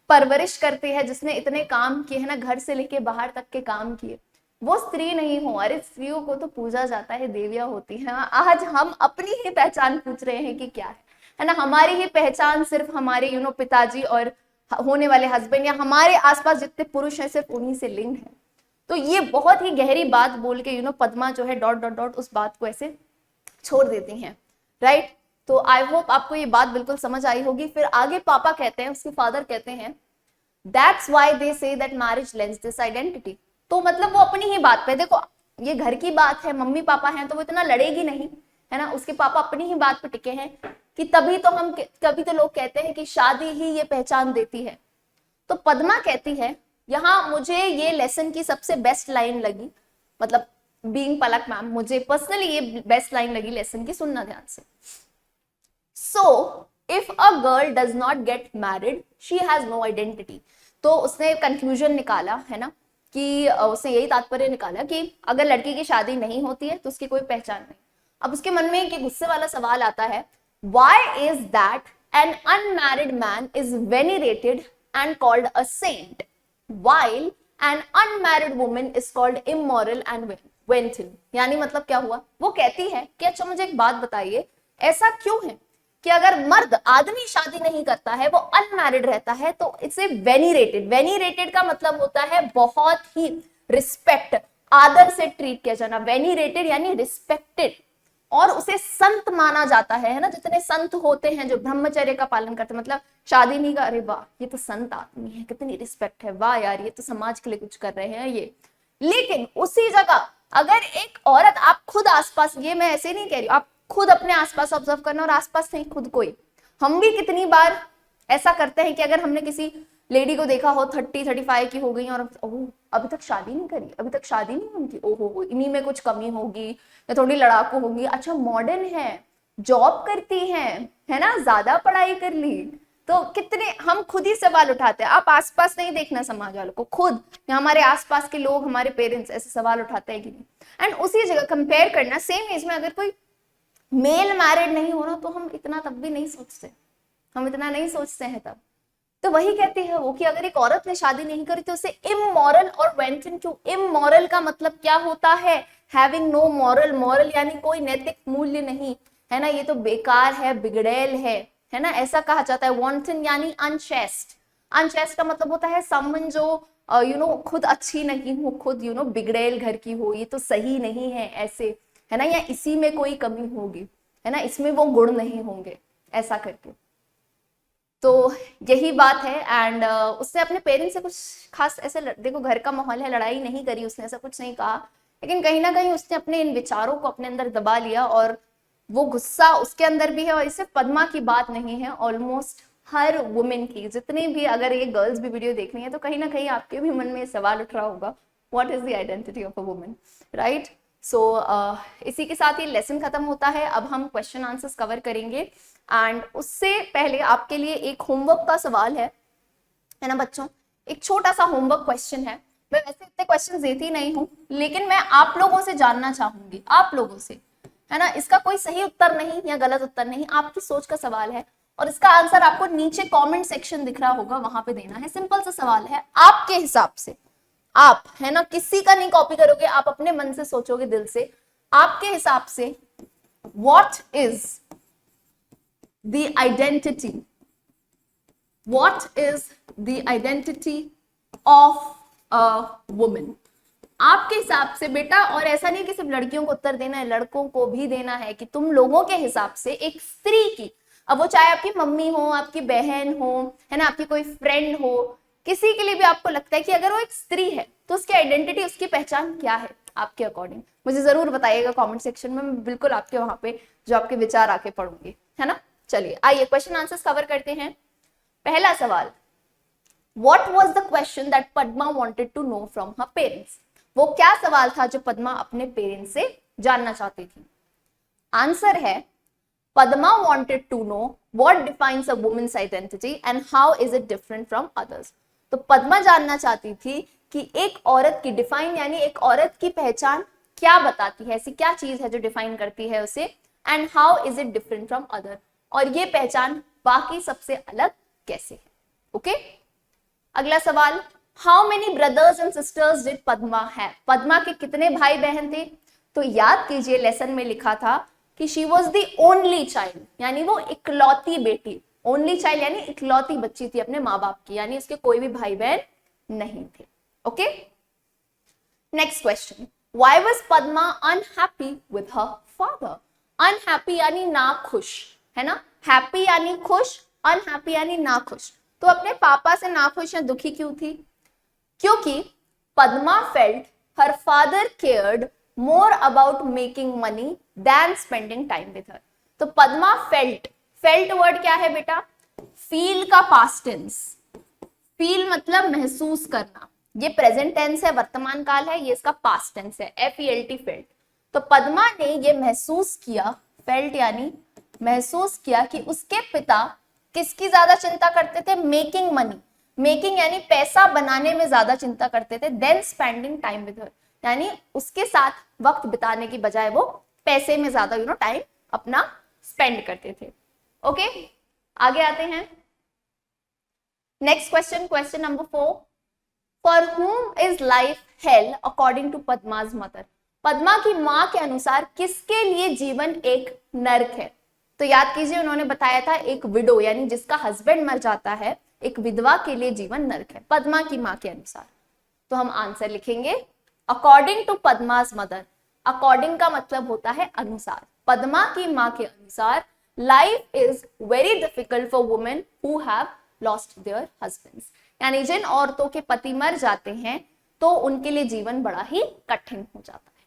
Speaker 1: परवरिश करती है, जिसने इतने काम किए हैं ना, घर से लेके बाहर तक के काम किए, वो स्त्री नहीं हो। अरे स्त्रियों को तो पूजा जाता है, देवियां होती हैं। आज हम अपनी ही पहचान पूछ रहे हैं कि क्या है ना, हमारी ही पहचान सिर्फ हमारे पिताजी और होने वाले हस्बैंड या हमारे आसपास जितने पुरुष हैं सिर्फ उन्हीं से लिंक है। तो ये बहुत ही गहरी बात बोल के पद्मा जो है डॉट डॉट डॉट उस बात को ऐसे छोड़ देती हैं, राइट। तो आई होप आपको ये बात बिल्कुल समझ आई होगी। फिर आगे पापा कहते हैं, उसके फादर कहते हैं that's why they say that marriage lens this identity. तो मतलब वो अपनी ही बात पे, देखो ये घर की बात है, मम्मी पापा हैं तो वो इतना लड़ेगी नहीं, है ना, उसके पापा अपनी ही बात पे टिके हैं कि तभी तो लोग कहते हैं कि शादी ही ये पहचान देती है। तो पद्मा कहती है, यहां मुझे ये लेसन की सबसे बेस्ट लाइन लगी, मतलब बीइंग पलक मैम, मुझे पर्सनली ये बेस्ट लाइन लगी लेसन की, सुनना ध्यान से। So if a girl does not get married she has no identity. तो उसने कंक्लूजन निकाला, है ना, कि उसने यही तात्पर्य निकाला कि अगर लड़की की शादी नहीं होती है तो उसकी कोई पहचान नहीं। अब उसके मन में एक गुस्से वाला सवाल आता है, why is that an unmarried man is venerated and called a saint while an unmarried woman is called immoral and wanton। यानी मतलब क्या हुआ, वो कहती है कि अच्छा मुझे एक बात बताइए, ऐसा क्यों है कि अगर मर्द, आदमी शादी नहीं करता है, वो अनमैरिड रहता है, तो इट्स वेनिरेटेड। वेनिरेटेड का मतलब होता है बहुत ही रिस्पेक्ट, आदर से ट्रीट किया जाना, वेनिरेटेड यानी रिस्पेक्टेड, और उसे संत माना जाता है ना, जितने संत होते हैं जो ब्रह्मचर्य का पालन करते हैं, मतलब शादी नहीं कर, अरे वाह ये तो संत आदमी है, कितनी रिस्पेक्ट है, वाह यार ये तो समाज के लिए कुछ कर रहे हैं ये। लेकिन उसी जगह अगर एक औरत, आप खुद आसपास, ये मैं ऐसे नहीं कह रही, आप खुद अपने आसपास ऑब्जर्व करना, और आसपास नहीं खुद कोई, हम भी कितनी बार ऐसा करते हैं कि अगर हमने किसी लेडी को देखा हो 30-35 की हो गई और ओह अभी तक शादी नहीं करी, अभी तक शादी नहीं उनकी, ओहो इन्हीं में कुछ कमी होगी या थोड़ी लड़ाकू होगी, अच्छा मॉडर्न है, जॉब करती है ना, ज्यादा पढ़ाई कर ली, तो कितने हम खुद ही सवाल उठाते हैं। आप आसपास नहीं देखना समाज वालों को, खुद या हमारे आसपास के लोग, हमारे पेरेंट्स ऐसे सवाल उठाते हैं कि नहीं। एंड उसी जगह कंपेयर करना, सेम एज में अगर कोई मेल मैरिड नहीं हो रहा तो हम इतना तब भी नहीं सोचते, हम इतना नहीं सोचते हैं तब, तो वही कहती है वो कि अगर एक औरत ने शादी नहीं करी तो उसे इमोरल और वेंट इनटू, इमोरल का मतलब क्या होता है, हैविंग नो मॉरल, मॉरल यानी कोई नैतिक मूल्य नहीं, है ना, ये तो बेकार है, बिगड़ैल है ना, ऐसा कहा जाता है। वॉन्टन यानी अनचेस्ट, अनचेस्ट का मतलब होता है समवन जो खुद अच्छी नहीं हो, खुद बिगड़ैल घर की हो, ये तो सही नहीं है ऐसे, है ना, या इसी में कोई कमी होगी, है ना, इसमें वो गुण नहीं होंगे, ऐसा करके। तो यही बात है। एंड उसने अपने पेरेंट्स से कुछ खास ऐसे देखो घर का माहौल है, लड़ाई नहीं करी उसने, ऐसा कुछ नहीं कहा, लेकिन कहीं ना कहीं उसने अपने इन विचारों को अपने अंदर दबा लिया, और वो गुस्सा उसके अंदर भी है। और इससे पद्मा की बात नहीं है, ऑलमोस्ट हर वुमेन की, जितनी भी, अगर ये गर्ल्स भी वीडियो देख रही है तो कहीं ना कहीं आपके भी मन में सवाल उठ रहा होगा, what is the identity of a women, right. So इसी के साथ ये लेसन खत्म होता है। अब हम क्वेश्चन आंसर्स कवर करेंगे, एंड उससे पहले आपके लिए एक होमवर्क का सवाल है ना बच्चों, एक छोटा सा होमवर्क क्वेश्चन है। मैं वैसे इतने क्वेश्चन देती नहीं हूँ, लेकिन मैं आप लोगों से जानना चाहूंगी, आप लोगों से, है ना, इसका कोई सही उत्तर नहीं या गलत उत्तर नहीं, आपकी सोच का सवाल है, और इसका आंसर आपको नीचे कमेंट सेक्शन दिख रहा होगा, वहां पे देना है। सिंपल सा सवाल है, आपके हिसाब से, आप, है ना, किसी का नहीं कॉपी करोगे, आप अपने मन से सोचोगे, दिल से, आपके हिसाब से what is the identity, what is the identity of a woman? आपके हिसाब से बेटा, और ऐसा नहीं कि सिर्फ लड़कियों को उत्तर देना है, लड़कों को भी देना है, कि तुम लोगों के हिसाब से एक स्त्री की, अब वो चाहे आपकी मम्मी हो, आपकी बहन हो, है ना, आपकी कोई फ्रेंड हो, किसी के लिए भी आपको लगता है कि अगर वो एक स्त्री है तो उसकी आइडेंटिटी, उसकी पहचान क्या है आपके अकॉर्डिंग, मुझे जरूर बताइएगा कमेंट सेक्शन में, मैं बिल्कुल आपके वहां पे जो आपके विचार आके पढ़ूंगी, है ना। चलिए आइए क्वेश्चन आंसर्स कवर करते हैं। पहला सवाल, What was the question that Padma wanted to know from her parents? वो क्या सवाल था जो पद्मा अपने पेरेंट्स से जानना चाहती थी? आंसर है, Padma wanted to know what defines a woman's identity and how is it different from others. तो पद्मा जानना चाहती थी कि एक औरत की डिफाइन, यानी एक औरत की पहचान क्या बताती है, ऐसी क्या चीज है जो डिफाइन करती है उसे, and how is it different from other, और ये पहचान बाकी सबसे अलग कैसे है। ओके, अगला सवाल, how many brothers and sisters did Padma have? Padma के कितने भाई बहन थे? तो याद कीजिए लेसन में लिखा था कि she was the only child, यानी वो इकलौती बेटी, ओनली चाइल्ड यानी इकलौती बच्ची थी अपने माँ बाप की, यानी उसके कोई भी भाई बहन नहीं थे। Okay, next question, why was Padma unhappy with her father? Unhappy यानी ना खुश, है ना, हैप्पी यानी खुश, अनहैप्पी यानी ना खुश। तो अपने पापा से नाखुश या दुखी क्यों थी? क्योंकि Padma felt her father cared more about making money than spending time with her. तो पद्मा फेल्ट, फेल्ट वर्ड क्या है बेटा? फील का पास्ट टेंस, फील मतलब महसूस करना, ये प्रेजेंट टेंस है, वर्तमान काल है, ये इसका पास्ट टेंस है, FELT, फेल्ट। तो पद्मा ने ये महसूस किया, फेल्ट यानी महसूस किया कि उसके पिता किसकी ज्यादा चिंता करते थे? मेकिंग मनी, मेकिंग यानी पैसा बनाने में ज्यादा चिंता करते थे, than spending time with her, यानी उसके साथ वक्त बिताने की बजाय वो पैसे में ज्यादा टाइम अपना स्पेंड करते थे। ओके, आगे आते हैं। Next question, question number 4, for whom is life hell according to Padma's mother? Padma की मां के अनुसार किसके लिए जीवन एक नर्क है? तो याद कीजिए उन्होंने बताया था एक विडो यानी जिसका हस्बैंड मर जाता है, एक विधवा के लिए जीवन नर्क है पद्मा की मां के अनुसार। तो हम आंसर लिखेंगे अकॉर्डिंग टू पद्मास मदर। अकॉर्डिंग का मतलब होता है अनुसार, पद्मा की मां के अनुसार life is very difficult for women who have lost their husbands, यानी जिन औरतों के पति मर जाते हैं तो उनके लिए जीवन बड़ा ही कठिन हो जाता है।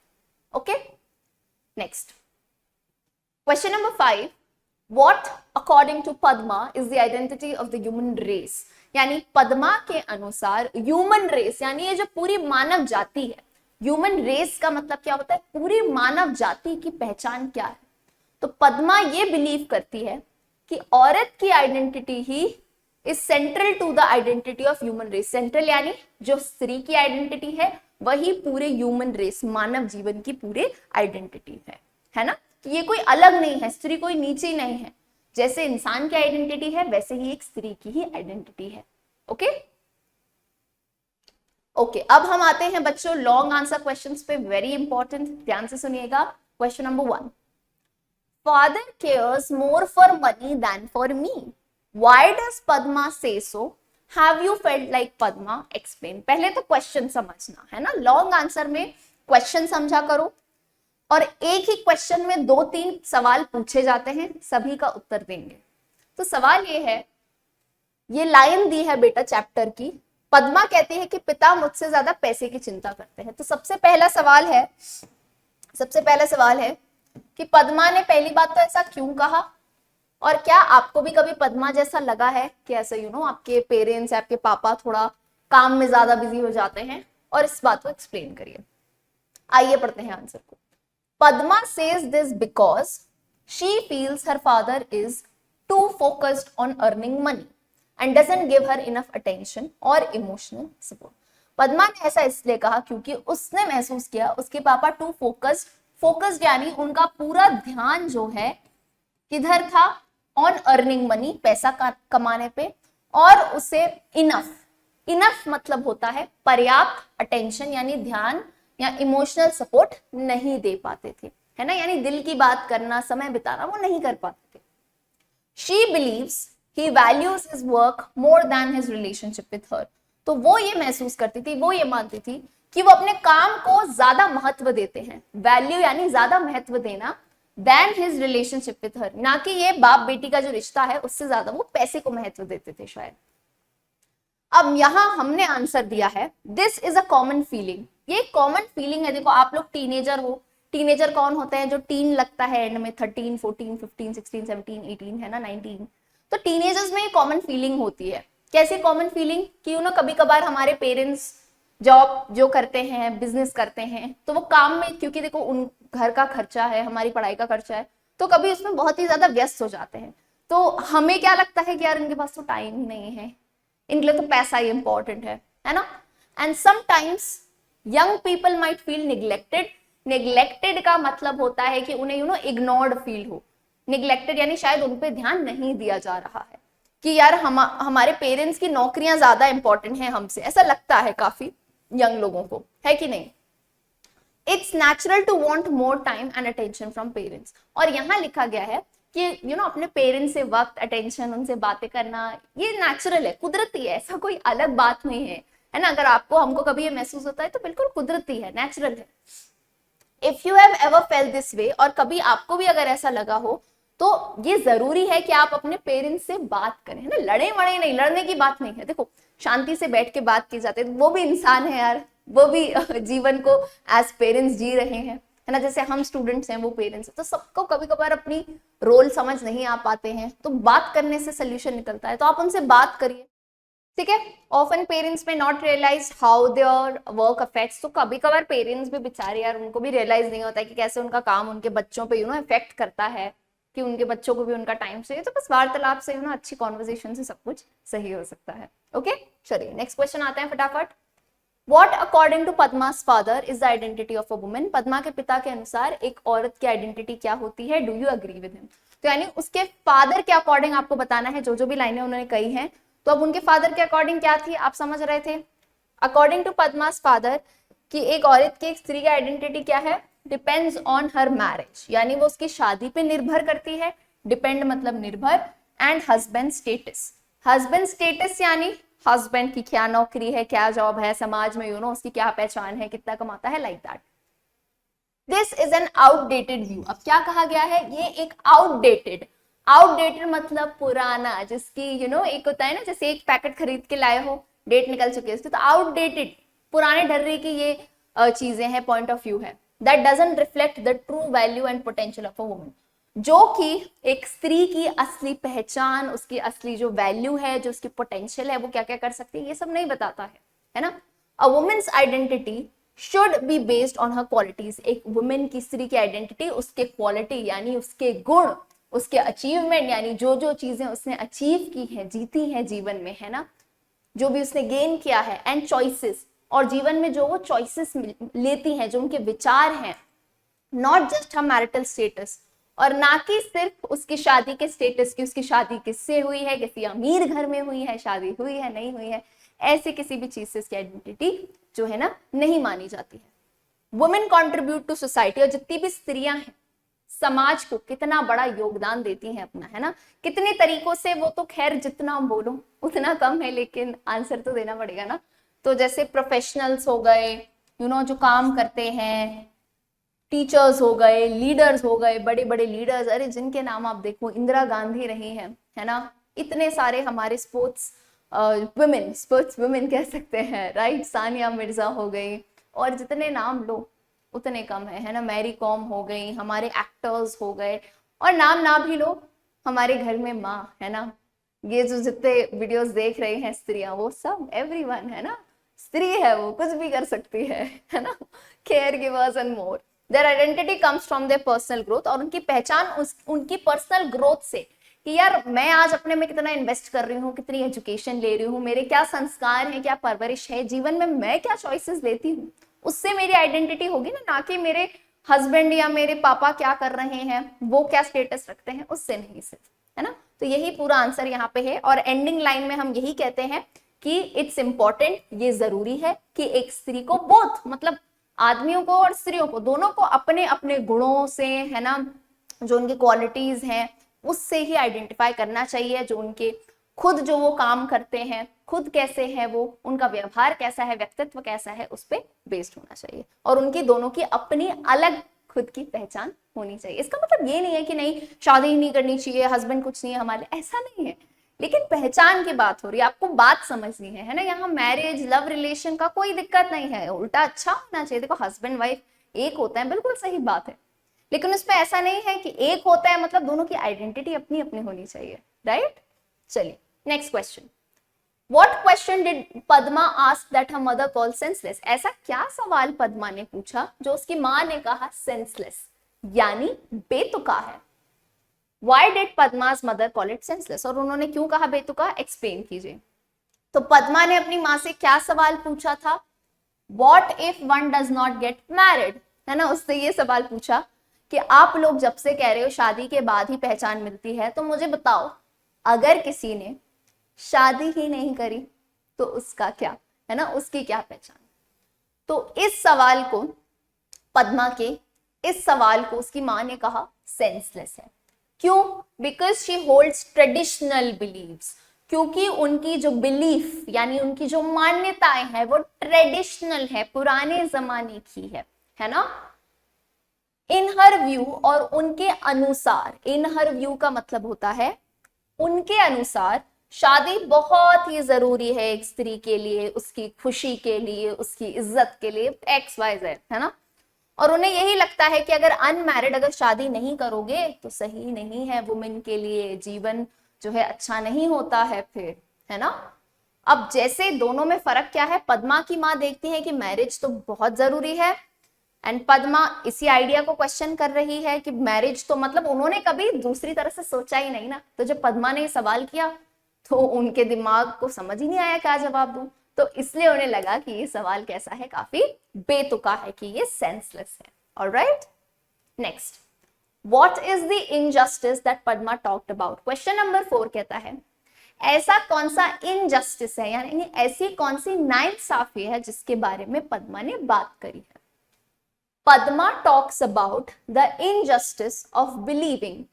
Speaker 1: Okay, next question number 5, What, according to Padma, is the identity of the human race? यानी पद्मा के अनुसार ह्यूमन रेस, यानी ये जो पूरी मानव जाति है, ह्यूमन रेस का मतलब क्या होता है? पूरी मानव जाति की पहचान क्या है? तो पद्मा ये बिलीव करती है कि औरत की आइडेंटिटी ही is central to the identity of human race. Central यानी जो स्त्री की आइडेंटिटी है वही पूरे ह्यूमन रेस, मानव जीवन की पूरे आइडेंटिटी है ना, कि ये कोई अलग नहीं है, स्त्री कोई नीचे नहीं है, जैसे इंसान की आइडेंटिटी है वैसे ही एक स्त्री की ही आइडेंटिटी है। ओके ओके अब हम आते हैं बच्चों लॉन्ग आंसर क्वेश्चंस पे, वेरी इंपॉर्टेंट, ध्यान से सुनिएगा। Question number 1, father cares more for money than for me, why does Padma say so, have you felt like Padma, explain. पहले तो क्वेश्चन समझना है ना, लॉन्ग आंसर में क्वेश्चन समझा करो, और एक ही क्वेश्चन में 2-3 सवाल पूछे जाते हैं, सभी का उत्तर देंगे। तो सवाल ये है, ये लाइन दी है बेटा चैप्टर की, पद्मा कहती है कि पिता मुझसे ज्यादा पैसे की चिंता करते हैं। तो सबसे पहला सवाल है कि पद्मा ने पहली बात तो ऐसा क्यों कहा, और क्या आपको भी कभी पद्मा जैसा लगा है कि ऐसा आपके पेरेंट्स, आपके पापा थोड़ा काम में ज्यादा बिजी हो जाते हैं, और इस बात को एक्सप्लेन करिए। आइए पढ़ते हैं आंसर को। Padma says this because she feels her father is too focused on earning money and doesn't give her enough attention or emotional support। Padma ने ऐसा इसलिए कहा क्योंकि उसने महसूस किया उसके पापा टू फोकस्ड यानी उनका पूरा ध्यान जो है किधर था, ऑन अर्निंग मनी, पैसा कमाने पे, और उसे इनफ मतलब होता है पर्याप्त, अटेंशन यानी ध्यान या इमोशनल सपोर्ट नहीं दे पाते थे, है ना, यानी दिल की बात करना, समय बिताना वो नहीं कर पाते थे। She believes he values his work more than his relationship with her। तो वो ये महसूस करती थी, वो ये मानती थी कि वो अपने काम को ज्यादा महत्व देते हैं, वैल्यू यानी ज्यादा महत्व देना, than his relationship with her, ना कि ये बाप बेटी का जो रिश्ता है उससे ज्यादा वो पैसे को महत्व देते थे शायद। अब यहां हमने आंसर दिया है this is a common feeling, ये कॉमन फीलिंग है। देखो आप लोग टीनेजर हो, टीनेजर कौन होते हैं, जो टीन लगता है एंड में 13, 14, 15, 16, 17, 18 है ना, 19, तो टीनेजर्स में ये कॉमन फीलिंग होती है। कैसे कॉमन फीलिंग कि कभी कभार हमारे पेरेंट्स जॉब जो करते हैं, बिजनेस करते हैं, तो वो काम में, क्योंकि देखो उन घर का खर्चा है, हमारी पढ़ाई का खर्चा है, तो कभी उसमें बहुत ही ज्यादा व्यस्त हो जाते हैं, तो हमें क्या लगता है कि यार इनके पास तो टाइम ही नहीं है, इनके लिए तो पैसा ही इंपॉर्टेंट है ना। And sometimes young people might feel neglected का मतलब होता है कि उन्हें इग्नोर्ड फील हो, निग्लेक्टेड यानी शायद उन पे ध्यान नहीं दिया जा रहा है, कि यार हमारे पेरेंट्स की नौकरियां ज्यादा इंपॉर्टेंट हैं हमसे, ऐसा लगता है काफी यंग लोगों को, है कि नहीं। It's natural to want more time and attention from parents, और यहाँ लिखा गया है कि अपने पेरेंट्स से वक्त, अटेंशन, उनसे बातें करना, ये नेचुरल है, कुदरती है, ऐसा कोई अलग बात नहीं है ना। अगर हमको कभी ये महसूस होता है तो बिल्कुल कुदरती है, नेचुरल है। If you have ever felt this way, और कभी आपको भी अगर ऐसा लगा हो, तो ये जरूरी है कि आप अपने पेरेंट्स से बात करें, है ना, लड़े वड़े नहीं, लड़ने की बात नहीं है, देखो शांति से बैठ के बात की जाती है, वो भी इंसान है यार, वो भी जीवन को एज पेरेंट्स जी रहे हैं, है ना, जैसे हम स्टूडेंट्स हैं वो पेरेंट्स हैं, तो सबको कभी कभार अपनी रोल समझ नहीं आ पाते हैं, तो बात करने से सोल्यूशन निकलता है, तो आप उनसे बात करिए, ठीक है। Often parents may not realize how their work affects, तो कभी कभार पेरेंट्स भी बेचारे यार, उनको भी रियलाइज नहीं होता है कि कैसे उनका काम उनके बच्चों पे इफेक्ट करता है, कि उनके बच्चों को भी उनका टाइम चाहिए, तो बस वार्तालाप से अच्छी कॉन्वर्सेशन से सब कुछ सही हो सकता है। ओके चलिए नेक्स्ट क्वेश्चन आते हैं फटाफट। What according to Padma's father is the identity of a woman? Padma के पिता के अनुसार एक औरत की आइडेंटिटी क्या होती है? Do you agree with him? तो यानी उसके फादर के अकॉर्डिंग आपको बताना है, जो भी लाइनें उन्होंने कही हैं, तो अब उनके फादर के अकॉर्डिंग क्या थी आप समझ रहे थे। अकॉर्डिंग टू पद्मा's father कि एक औरत की, एक स्त्री की आइडेंटिटी क्या है, डिपेंड्स ऑन हर मैरिज, यानी वो उसकी शादी पे निर्भर करती है, डिपेंड मतलब निर्भर, एंड हस्बैंड स्टेटस यानी हस्बैंड की क्या नौकरी है, क्या जॉब है, समाज में उसकी क्या पहचान है, कितना कमाता है, like that. This is an outdated view. अब क्या कहा गया है, ये एक आउटडेटेड मतलब पुराना, जिसकी एक होता है ना, जैसे एक पैकेट खरीद के लाए हो, डेट निकल चुकी है उसकी, तो आउटडेटेड, पुराने ढर्रे की ये चीजें हैं, पॉइंट ऑफ व्यू है। That doesn't reflect the true value and potential of a woman, जो कि एक स्त्री की असली पहचान, उसकी असली जो वैल्यू है, जो उसकी पोटेंशियल है, वो क्या क्या कर सकती है, ये सब नहीं बताता है ना। A woman's identity should be based on her qualities, एक वुमेन की, स्त्री की आइडेंटिटी उसके क्वालिटी यानी उसके गुण, उसके अचीवमेंट यानी जो चीजें उसने अचीव की है, जीती है जीवन में, है ना, जो भी उसने गेन किया है, एंड चॉइसेस, और जीवन में जो वो चॉइसेस लेती हैं, जो उनके विचार हैं, not just her marital status, और ना कि सिर्फ उसकी शादी के स्टेटस की, उसकी शादी किससे हुई है, किसी अमीर घर में हुई है, शादी हुई है नहीं हुई है, ऐसे किसी भी चीज से इसकी आइडेंटिटी जो है ना नहीं मानी जाती है। वुमेन कॉन्ट्रीब्यूट टू सोसाइटी, और जितनी भी स्त्रियां हैं समाज को कितना बड़ा योगदान देती हैं अपना, है ना, कितने तरीकों से, वो तो खैर जितना बोलो उतना कम है, लेकिन आंसर तो देना पड़ेगा ना। तो जैसे प्रोफेशनल्स हो गए, जो काम करते हैं, टीचर्स हो गए, लीडर्स हो गए, बड़े बड़े लीडर्स, अरे जिनके नाम आप देखो, इंदिरा गांधी रही हैं, है ना, इतने सारे हमारे स्पोर्ट्स वुमेन कह सकते हैं, राइट, सानिया मिर्जा हो गई, और जितने नाम लो उतने कम है ना, मैरी कॉम हो गई, हमारे एक्टर्स हो गए, और नाम ना भी लो, हमारे घर में माँ, है ना, ये जो जितने वीडियोस देख रहे हैं स्त्रियां, वो सब एवरीवन, है ना, स्त्री है, वो कुछ भी कर सकती है ना, care givers and more. Their identity comes from their personal growth, और उनकी पहचान उनकी पर्सनल ग्रोथ से, कि यार मैं आज अपने में कितना इन्वेस्ट कर रही हूँ, कितनी एजुकेशन ले रही हूँ, मेरे क्या संस्कार हैं, क्या परवरिश है जीवन में, मैं क्या चॉइसेस लेती हूँ, उससे मेरी आइडेंटिटी होगी ना कि मेरे हस्बैंड या मेरे पापा क्या कर रहे हैं, वो क्या स्टेटस रखते हैं, उससे नहीं सिर्फ, है ना। तो यही पूरा आंसर यहाँ पे है, और एंडिंग लाइन में हम यही कहते हैं कि इट्स इंपॉर्टेंट, ये जरूरी है कि एक स्त्री को बोथ, मतलब आदमियों को और स्त्रियों को, दोनों को अपने अपने गुणों से, है ना, जो उनकी क्वालिटीज हैं उससे ही आइडेंटिफाई करना चाहिए, जो उनके खुद जो वो काम करते हैं, खुद कैसे है वो, उनका व्यवहार कैसा है, व्यक्तित्व कैसा है, उस पर बेस्ड होना चाहिए, और उनकी दोनों की अपनी अलग खुद की पहचान होनी चाहिए। इसका मतलब ये नहीं है कि नहीं शादी ही नहीं करनी चाहिए, हस्बैंड कुछ नहीं है हमारे, ऐसा नहीं है, लेकिन पहचान की बात हो रही है, आपको बात समझनी है ना। यहाँ मैरिज लव रिलेशन का कोई दिक्कत नहीं है, उल्टा अच्छा होना चाहिए। देखो हस्बैंड वाइफ एक होता है, बिल्कुल सही बात है, लेकिन उसमें ऐसा नहीं है कि एक होता है मतलब दोनों की आइडेंटिटी अपनी अपनी होनी चाहिए, राइट। चलिए next question, What question did Padma ask that her mother called senseless? ऐसा क्या सवाल पद्मा ने पूछा जो उसकी माँ ने कहा senseless, यानी बेतुका है। Why did Padma's mother call it senseless? और उन्होंने क्यों कहा बेतुका, एक्सप्लेन कीजिए। तो पद्मा ने अपनी माँ से क्या सवाल पूछा था, What if one does not get married? है ना, उससे ये सवाल पूछा कि आप लोग जब से कह रहे हो शादी के बाद ही पहचान मिलती है, तो मुझे बताओ अगर किसी ने शादी ही नहीं करी तो उसका क्या, है ना, उसकी क्या पहचान। तो इस सवाल को, पद्मा के इस सवाल को उसकी मां ने कहा सेंसलेस है। क्यों? Because she holds traditional beliefs, क्योंकि उनकी जो बिलीफ यानी उनकी जो मान्यताएं हैं वो ट्रेडिशनल है, पुराने जमाने की है ना। इन हर व्यू, और उनके अनुसार, इन हर व्यू का मतलब होता है उनके अनुसार शादी बहुत ही जरूरी है एक स्त्री के लिए, उसकी खुशी के लिए, उसकी इज्जत के लिए, XYZ, है ना। और उन्हें यही लगता है कि अगर अनमैरिड, अगर शादी नहीं करोगे तो सही नहीं है वुमेन के लिए, जीवन जो है अच्छा नहीं होता है फिर, है ना। अब जैसे दोनों में फर्क क्या है, पद्मा की माँ देखती है कि मैरिज तो बहुत जरूरी है, एंड पद्मा इसी आइडिया को क्वेश्चन कर रही है कि मैरिज तो, मतलब उन्होंने कभी दूसरी तरह से सोचा ही नहीं ना। तो जब पद्मा ने सवाल किया तो उनके दिमाग को समझ ही नहीं आया क्या जवाब दूं, तो इसलिए उन्हें लगा कि ये सवाल कैसा है, काफी बेतुका है, कि ये सेंसलेस है। Alright, next, what is the injustice that Padma talked about. Question number 4 कहता है ऐसा कौन सा इनजस्टिस है, यानी ऐसी कौन सी नाइंसाफी है जिसके बारे में पद्मा ने बात करी है। Padma talks about the injustice of believing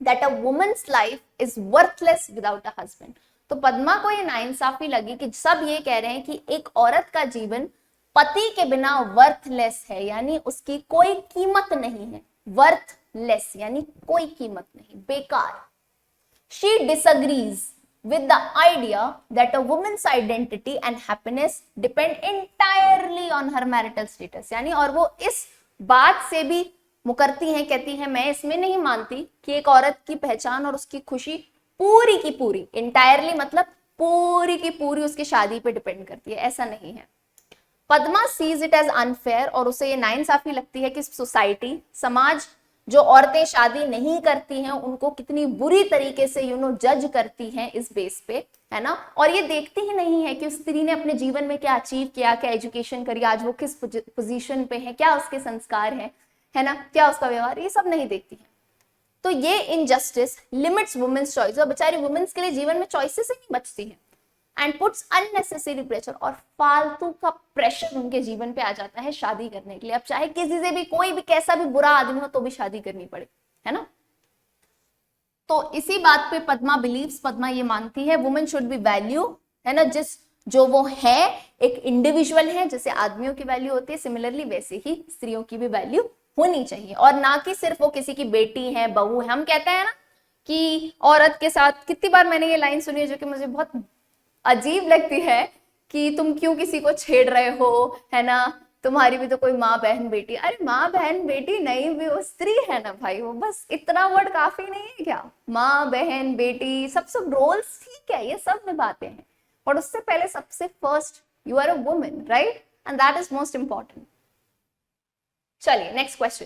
Speaker 1: that a woman's life is worthless without a husband। तो पद्मा को ये नाइंसाफी लगी कि सब ये कह रहे हैं कि एक औरत का जीवन पति के बिना वर्थलेस है, यानी उसकी कोई कीमत नहीं है। वर्थलेस यानी कोई कीमत नहीं, बेकार। She disagrees with the idea that a woman's identity and happiness depend entirely on her marital status, यानी और वो इस बात से भी मुकरती हैं, कहती हैं मैं इसमें नहीं मानती कि एक औरत की पहचान और उसकी खुशी पूरी की पूरी, इंटायरली मतलब पूरी की पूरी उसकी शादी पे डिपेंड करती है, ऐसा नहीं है। Padma sees it as unfair, और उसे ये नाइंसाफी लगती है कि सोसाइटी, समाज जो औरतें शादी नहीं करती हैं उनको कितनी बुरी तरीके से जज करती हैं इस बेस पे, है ना। और ये देखती ही नहीं है कि उस स्त्री ने अपने जीवन में क्या अचीव किया, क्या एजुकेशन करी, आज वो किस पोजीशन पे है, क्या उसके संस्कार है ना, क्या उसका व्यवहार, ये सब नहीं देखती है। तो ये इनजस्टिस लिमिट्स वुमेन्स चॉइस, और बेचारी वुमेन्स के लिए जीवन में चॉइसेस ही नहीं बचती हैं, एंड पुट्स अननेसेसरी प्रेशर, और फालतू का प्रेशर उनके जीवन पे आ जाता है शादी करने के लिए। अब चाहे किसी से भी, कोई भी कैसा भी बुरा आदमी हो तो भी शादी करनी पड़े, है ना। तो इसी बात पे पद्मा बिलीव्स, पद्मा ये मानती है वुमेन शुड बी वैल्यू, है ना, जो वो है एक इंडिविजुअल है, जैसे आदमियों की वैल्यू होती है, सिमिलरली वैसे ही स्त्रियों की भी वैल्यू होनी चाहिए, और ना कि सिर्फ वो किसी की बेटी है, बहू है। हम कहते हैं ना कि औरत के साथ, कितनी बार मैंने ये लाइन सुनी है जो कि मुझे बहुत अजीब लगती है, कि तुम क्यों किसी को छेड़ रहे हो, है ना, तुम्हारी भी तो कोई माँ बहन बेटी। अरे माँ बहन बेटी नहीं भी, वो स्त्री है ना भाई, वो बस इतना वर्ड काफी नहीं है क्या? माँ बहन बेटी सब रोल्स ठीक है, ये सब निभाते हैं, और उससे पहले सबसे first you are a women, right, and that is most important. चलिए next question,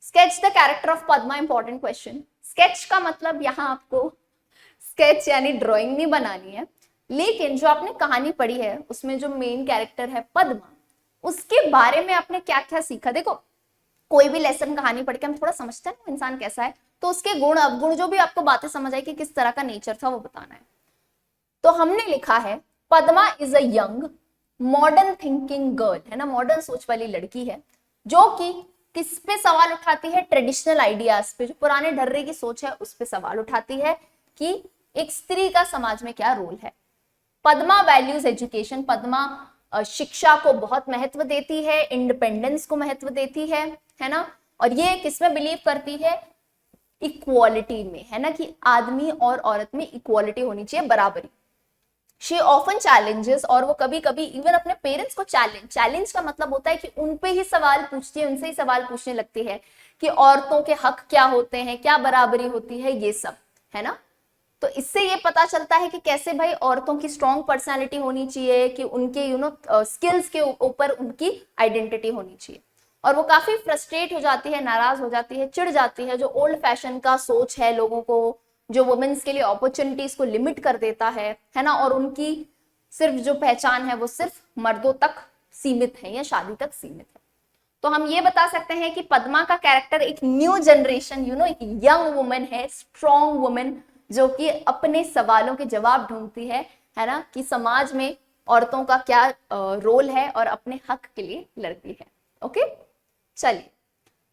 Speaker 1: sketch the character of Padma. Important question. Sketch का मतलब यहाँ आपको स्केच यानी ड्राइंग नहीं बनानी है, लेकिन जो आपने कहानी पढ़ी है उसमें जो मेन कैरेक्टर है पद्मा, उसके बारे में आपने क्या क्या सीखा। देखो कोई भी लेसन कहानी पढ़ के हम थोड़ा समझते हैं ना इंसान कैसा है, तो उसके गुण अवगुण जो भी आपको बातें समझ आई कि किस तरह का नेचर था वो बताना है। तो हमने लिखा है Padma is a young modern thinking girl, है ना, मॉडर्न सोच वाली लड़की है, जो कि किस पे सवाल उठाती है, ट्रेडिशनल आइडियाज पे, जो पुराने ढर्रे की सोच है उस पे सवाल उठाती है कि एक स्त्री का समाज में क्या रोल है। पद्मा वैल्यूज एजुकेशन, पद्मा शिक्षा को बहुत महत्व देती है, इंडिपेंडेंस को महत्व देती है ना, और ये किसमें बिलीव करती है, इक्वालिटी में, है ना, कि आदमी और औरत में इक्वालिटी होनी चाहिए, बराबरी। शी ऑफन चैलेंजेस, और वो कभी कभी इवन अपने पेरेंट्स को चैलेंज का मतलब होता है कि उन पे ही सवाल पूछती है, उनसे ही सवाल पूछने लगती है कि औरतों के हक क्या होते हैं, क्या बराबरी होती है, ये सब, है ना। तो इससे ये पता चलता है कि कैसे भाई औरतों की स्ट्रॉन्ग पर्सनालिटी होनी चाहिए, कि उनके स्किल्स के ऊपर उनकी आइडेंटिटी होनी चाहिए। और वो काफी फ्रस्ट्रेट हो जाती है, नाराज हो जाती है, चिढ़ जाती है, जो ओल्ड फैशन का सोच है लोगों को, जो वुमेन्स के लिए अपॉर्चुनिटीज को लिमिट कर देता है ना, और उनकी सिर्फ जो पहचान है वो सिर्फ मर्दों तक सीमित है या शादी तक सीमित है। तो हम ये बता सकते हैं कि पद्मा का कैरेक्टर एक न्यू जनरेशन एक यंग वुमेन है, स्ट्रॉन्ग वुमेन, जो कि अपने सवालों के जवाब ढूंढती है ना, कि समाज में औरतों का क्या रोल है, और अपने हक के लिए लड़ती है। ओके, चलिए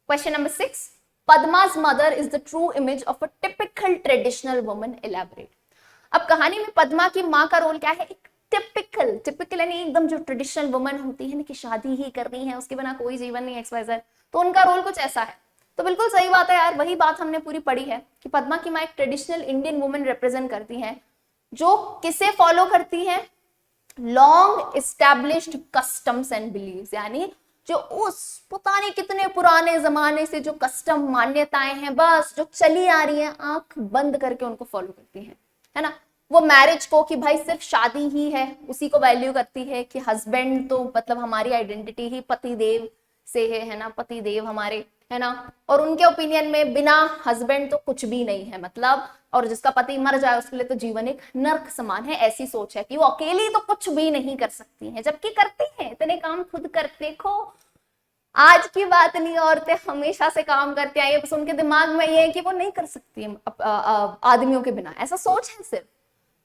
Speaker 1: question number 6, पद्मा's mother is the true image of a typical traditional woman, elaborate। अब कहानी में पद्मा की माँ का रोल क्या है, एक टिपिकल यानी एकदम जो ट्रेडिशनल वुमन होती है ना, कि शादी ही करनी है, उसके बिना कोई जीवन नहीं, XYZ, तो उनका रोल कुछ ऐसा है। तो बिल्कुल सही बात है यार, वही बात हमने पूरी पढ़ी है कि पद्मा की माँ एक ट्रेडिशनल इंडियन वुमन रिप्रेजेंट करती है, जो किसे फॉलो करती है, long established customs and beliefs, यानी जो उस पता नहीं कितने पुराने जमाने से जो कस्टम मान्यताएं हैं, बस जो चली आ रही हैं, आंख बंद करके उनको फॉलो करती हैं, है ना। वो मैरिज को कि भाई सिर्फ शादी ही है उसी को वैल्यू करती है, कि हस्बैंड तो मतलब हमारी आइडेंटिटी ही पति देव से है ना, पति देव हमारे, है ना, और उनके ओपिनियन में बिना हस्बैंड तो कुछ भी नहीं है मतलब, और जिसका पति मर जाए उसके लिए तो जीवन एक नर्क समान है, ऐसी सोच है कि वो अकेली तो कुछ भी नहीं कर सकती हैं, जबकि करती हैं, इतने काम खुद कर, देखो आज की बात नहीं, औरतें हमेशा से काम करती आई है, बस उनके दिमाग में ये है कि वो नहीं कर सकती है आदमियों के बिना, ऐसा सोच है सिर्फ,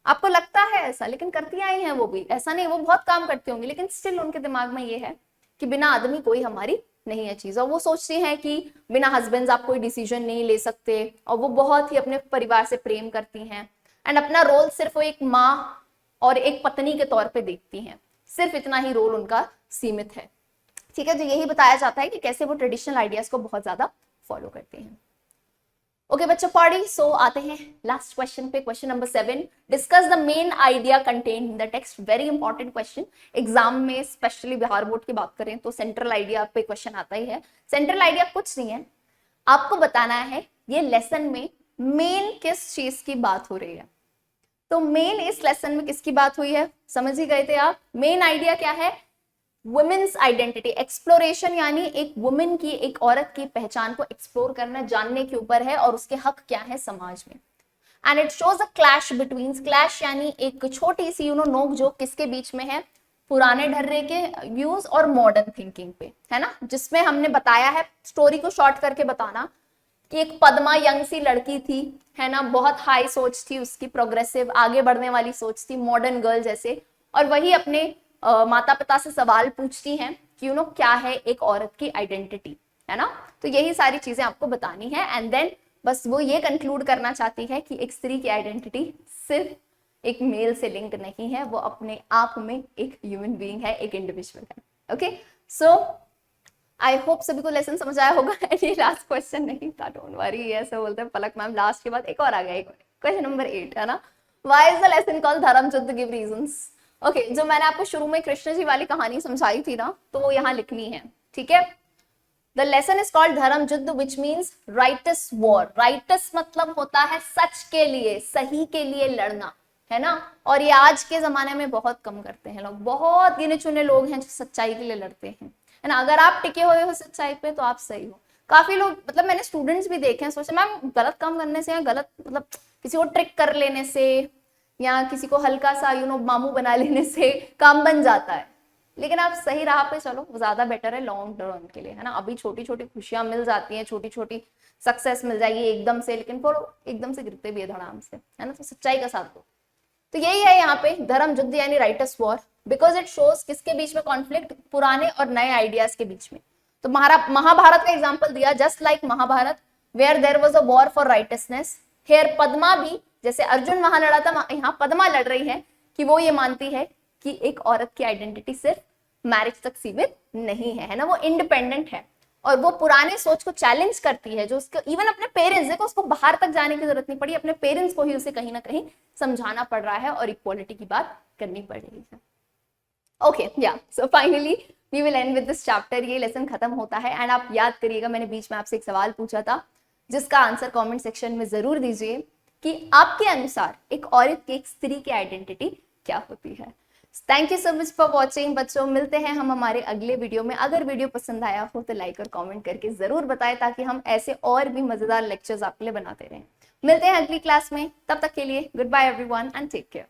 Speaker 1: आपको लगता है ऐसा, लेकिन करती आई हैं वो भी, ऐसा नहीं वो बहुत काम करती होंगी, लेकिन स्टिल उनके दिमाग में ये है कि बिना आदमी कोई हमारी नहीं है चीज, और वो सोचती हैं कि बिना हस्बैंड आप कोई डिसीजन नहीं ले सकते, और वो बहुत ही अपने परिवार से प्रेम करती हैं, एंड अपना रोल सिर्फ वो एक माँ और एक पत्नी के तौर पे देखती हैं, सिर्फ इतना ही रोल उनका सीमित है। ठीक है, तो यही बताया जाता है कि कैसे वो ट्रेडिशनल आइडियाज को बहुत ज्यादा फॉलो करते हैं। ओके बच्चों, पढ़ी, सो आते हैं लास्ट क्वेश्चन पे, question number 7, discuss the main idea contained in the text. Very important question, exam में स्पेशली बिहार बोर्ड की बात करें तो सेंट्रल आइडिया पे क्वेश्चन आता ही है। सेंट्रल आइडिया कुछ नहीं है, आपको बताना है ये लेसन में मेन किस चीज की बात हो रही है। तो मेन इस लेसन में किसकी बात हुई है, समझ ही गए थे आप। मेन आइडिया क्या है, वुमेन्स आइडेंटिटी एक्सप्लोरेशन, यानी एक वुमेन की, एक औरत की पहचान को एक्सप्लोर करना, जानने के ऊपर है, और उसके हक क्या है समाज में। And it shows a clash between, clash यानी एक छोटी सी नोक जो किसके बीच में है, पुराने ढर्रे के व्यूज और मॉडर्न थिंकिंग पे, है ना, जिसमें हमने बताया है, स्टोरी को शॉर्ट करके बताना कि एक पद्मा यंग सी लड़की थी, है ना, बहुत हाई सोच थी उसकी, प्रोग्रेसिव, आगे बढ़ने वाली सोच थी, मॉडर्न गर्ल जैसे, और वही अपने माता पिता से सवाल पूछती हैं कि यू नो क्या है एक औरत की आइडेंटिटी, है ना। तो यही सारी चीजें आपको बतानी है, एंड देन बस वो ये कंक्लूड करना चाहती है कि एक स्त्री की आइडेंटिटी सिर्फ एक मेल से लिंक नहीं है, वो अपने आप में एक ह्यूमन बीइंग है, एक इंडिविजुअल है। ओके, सो आई होप सभी को लेसन समझ आया होगा। ये लास्ट क्वेश्चन नहीं था, डोंट वरी, ऐसे बोलते हैं पलक मैम लास्ट के बाद एक और आ गया, क्वेश्चन नंबर 8 है ना, why is the lesson called धर्म युद्ध, गिव रीजंस। ओके, जो मैंने आपको शुरू में कृष्ण जी वाली कहानी समझाई थी ना, तो वो यहाँ लिखनी है, ठीक है। द लेसन इज कॉल्ड धर्म युद्ध which means rights war. Rights मतलब होता है सच के लिए, सही के लिए लड़ना, है ना। और ये आज के जमाने में बहुत कम करते हैं लोग, बहुत गिने चुने लोग हैं जो सच्चाई के लिए लड़ते हैं, है ना। अगर आप टिके हुए हो सच्चाई पे तो आप सही हो। काफी लोग, मतलब मैंने स्टूडेंट्स भी देखे हैं, सोचे मैम गलत काम करने से या गलत मतलब किसी को ट्रिक कर लेने से या किसी को हल्का सा यू नो मामू बना लेने से काम बन जाता है, लेकिन आप सही राह पे चलो, वो ज्यादा बेटर है लॉन्ग टर्म के लिए, है ना। अभी छोटी छोटी खुशियां मिल जाती हैं, छोटी छोटी सक्सेस मिल जाएगी एकदम से, लेकिन फिर एकदम से गिरते भी है धड़ाम से, है ना। तो सच्चाई का साथ दो। तो यही है यहाँ पे धर्म युद्ध यानी rights war, because it shows किसके बीच में कॉन्फ्लिक्ट, पुराने और नए आइडियाज के बीच में। तो महाभारत का एग्जाम्पल दिया, just like Mahabharat where there was a war for righteousness, here Padma भी, जैसे अर्जुन वहां लड़ा था, यहाँ पद्मा लड़ रही है कि वो ये मानती है कि एक औरत की आइडेंटिटी सिर्फ मैरिज तक सीमित नहीं है ना, वो इंडिपेंडेंट है, और वो पुराने सोच को चैलेंज करती है, जो उसको इवन अपने पेरेंट्स, देखो उसको बाहर तक जाने की जरूरत नहीं पड़ी, अपने पेरेंट्स को ही उसे कहीं ना कहीं समझाना पड़ रहा है और इक्वालिटी की बात करनी पड़ रही है। Okay, yeah so finally we will end with this chapter. ये लेसन खत्म होता है, एंड आप याद करिएगा मैंने बीच में आपसे एक सवाल पूछा था जिसका आंसर कमेंट सेक्शन में जरूर दीजिए कि आपके अनुसार एक औरत की, एक स्त्री की आइडेंटिटी क्या होती है। Thank you so much for watching बच्चों, मिलते हैं हम हमारे अगले वीडियो में। अगर वीडियो पसंद आया हो तो लाइक और कमेंट करके जरूर बताएं, ताकि हम ऐसे और भी मजेदार लेक्चर्स आपके लिए बनाते रहें। मिलते हैं अगली क्लास में, तब तक के लिए goodbye everyone and take care.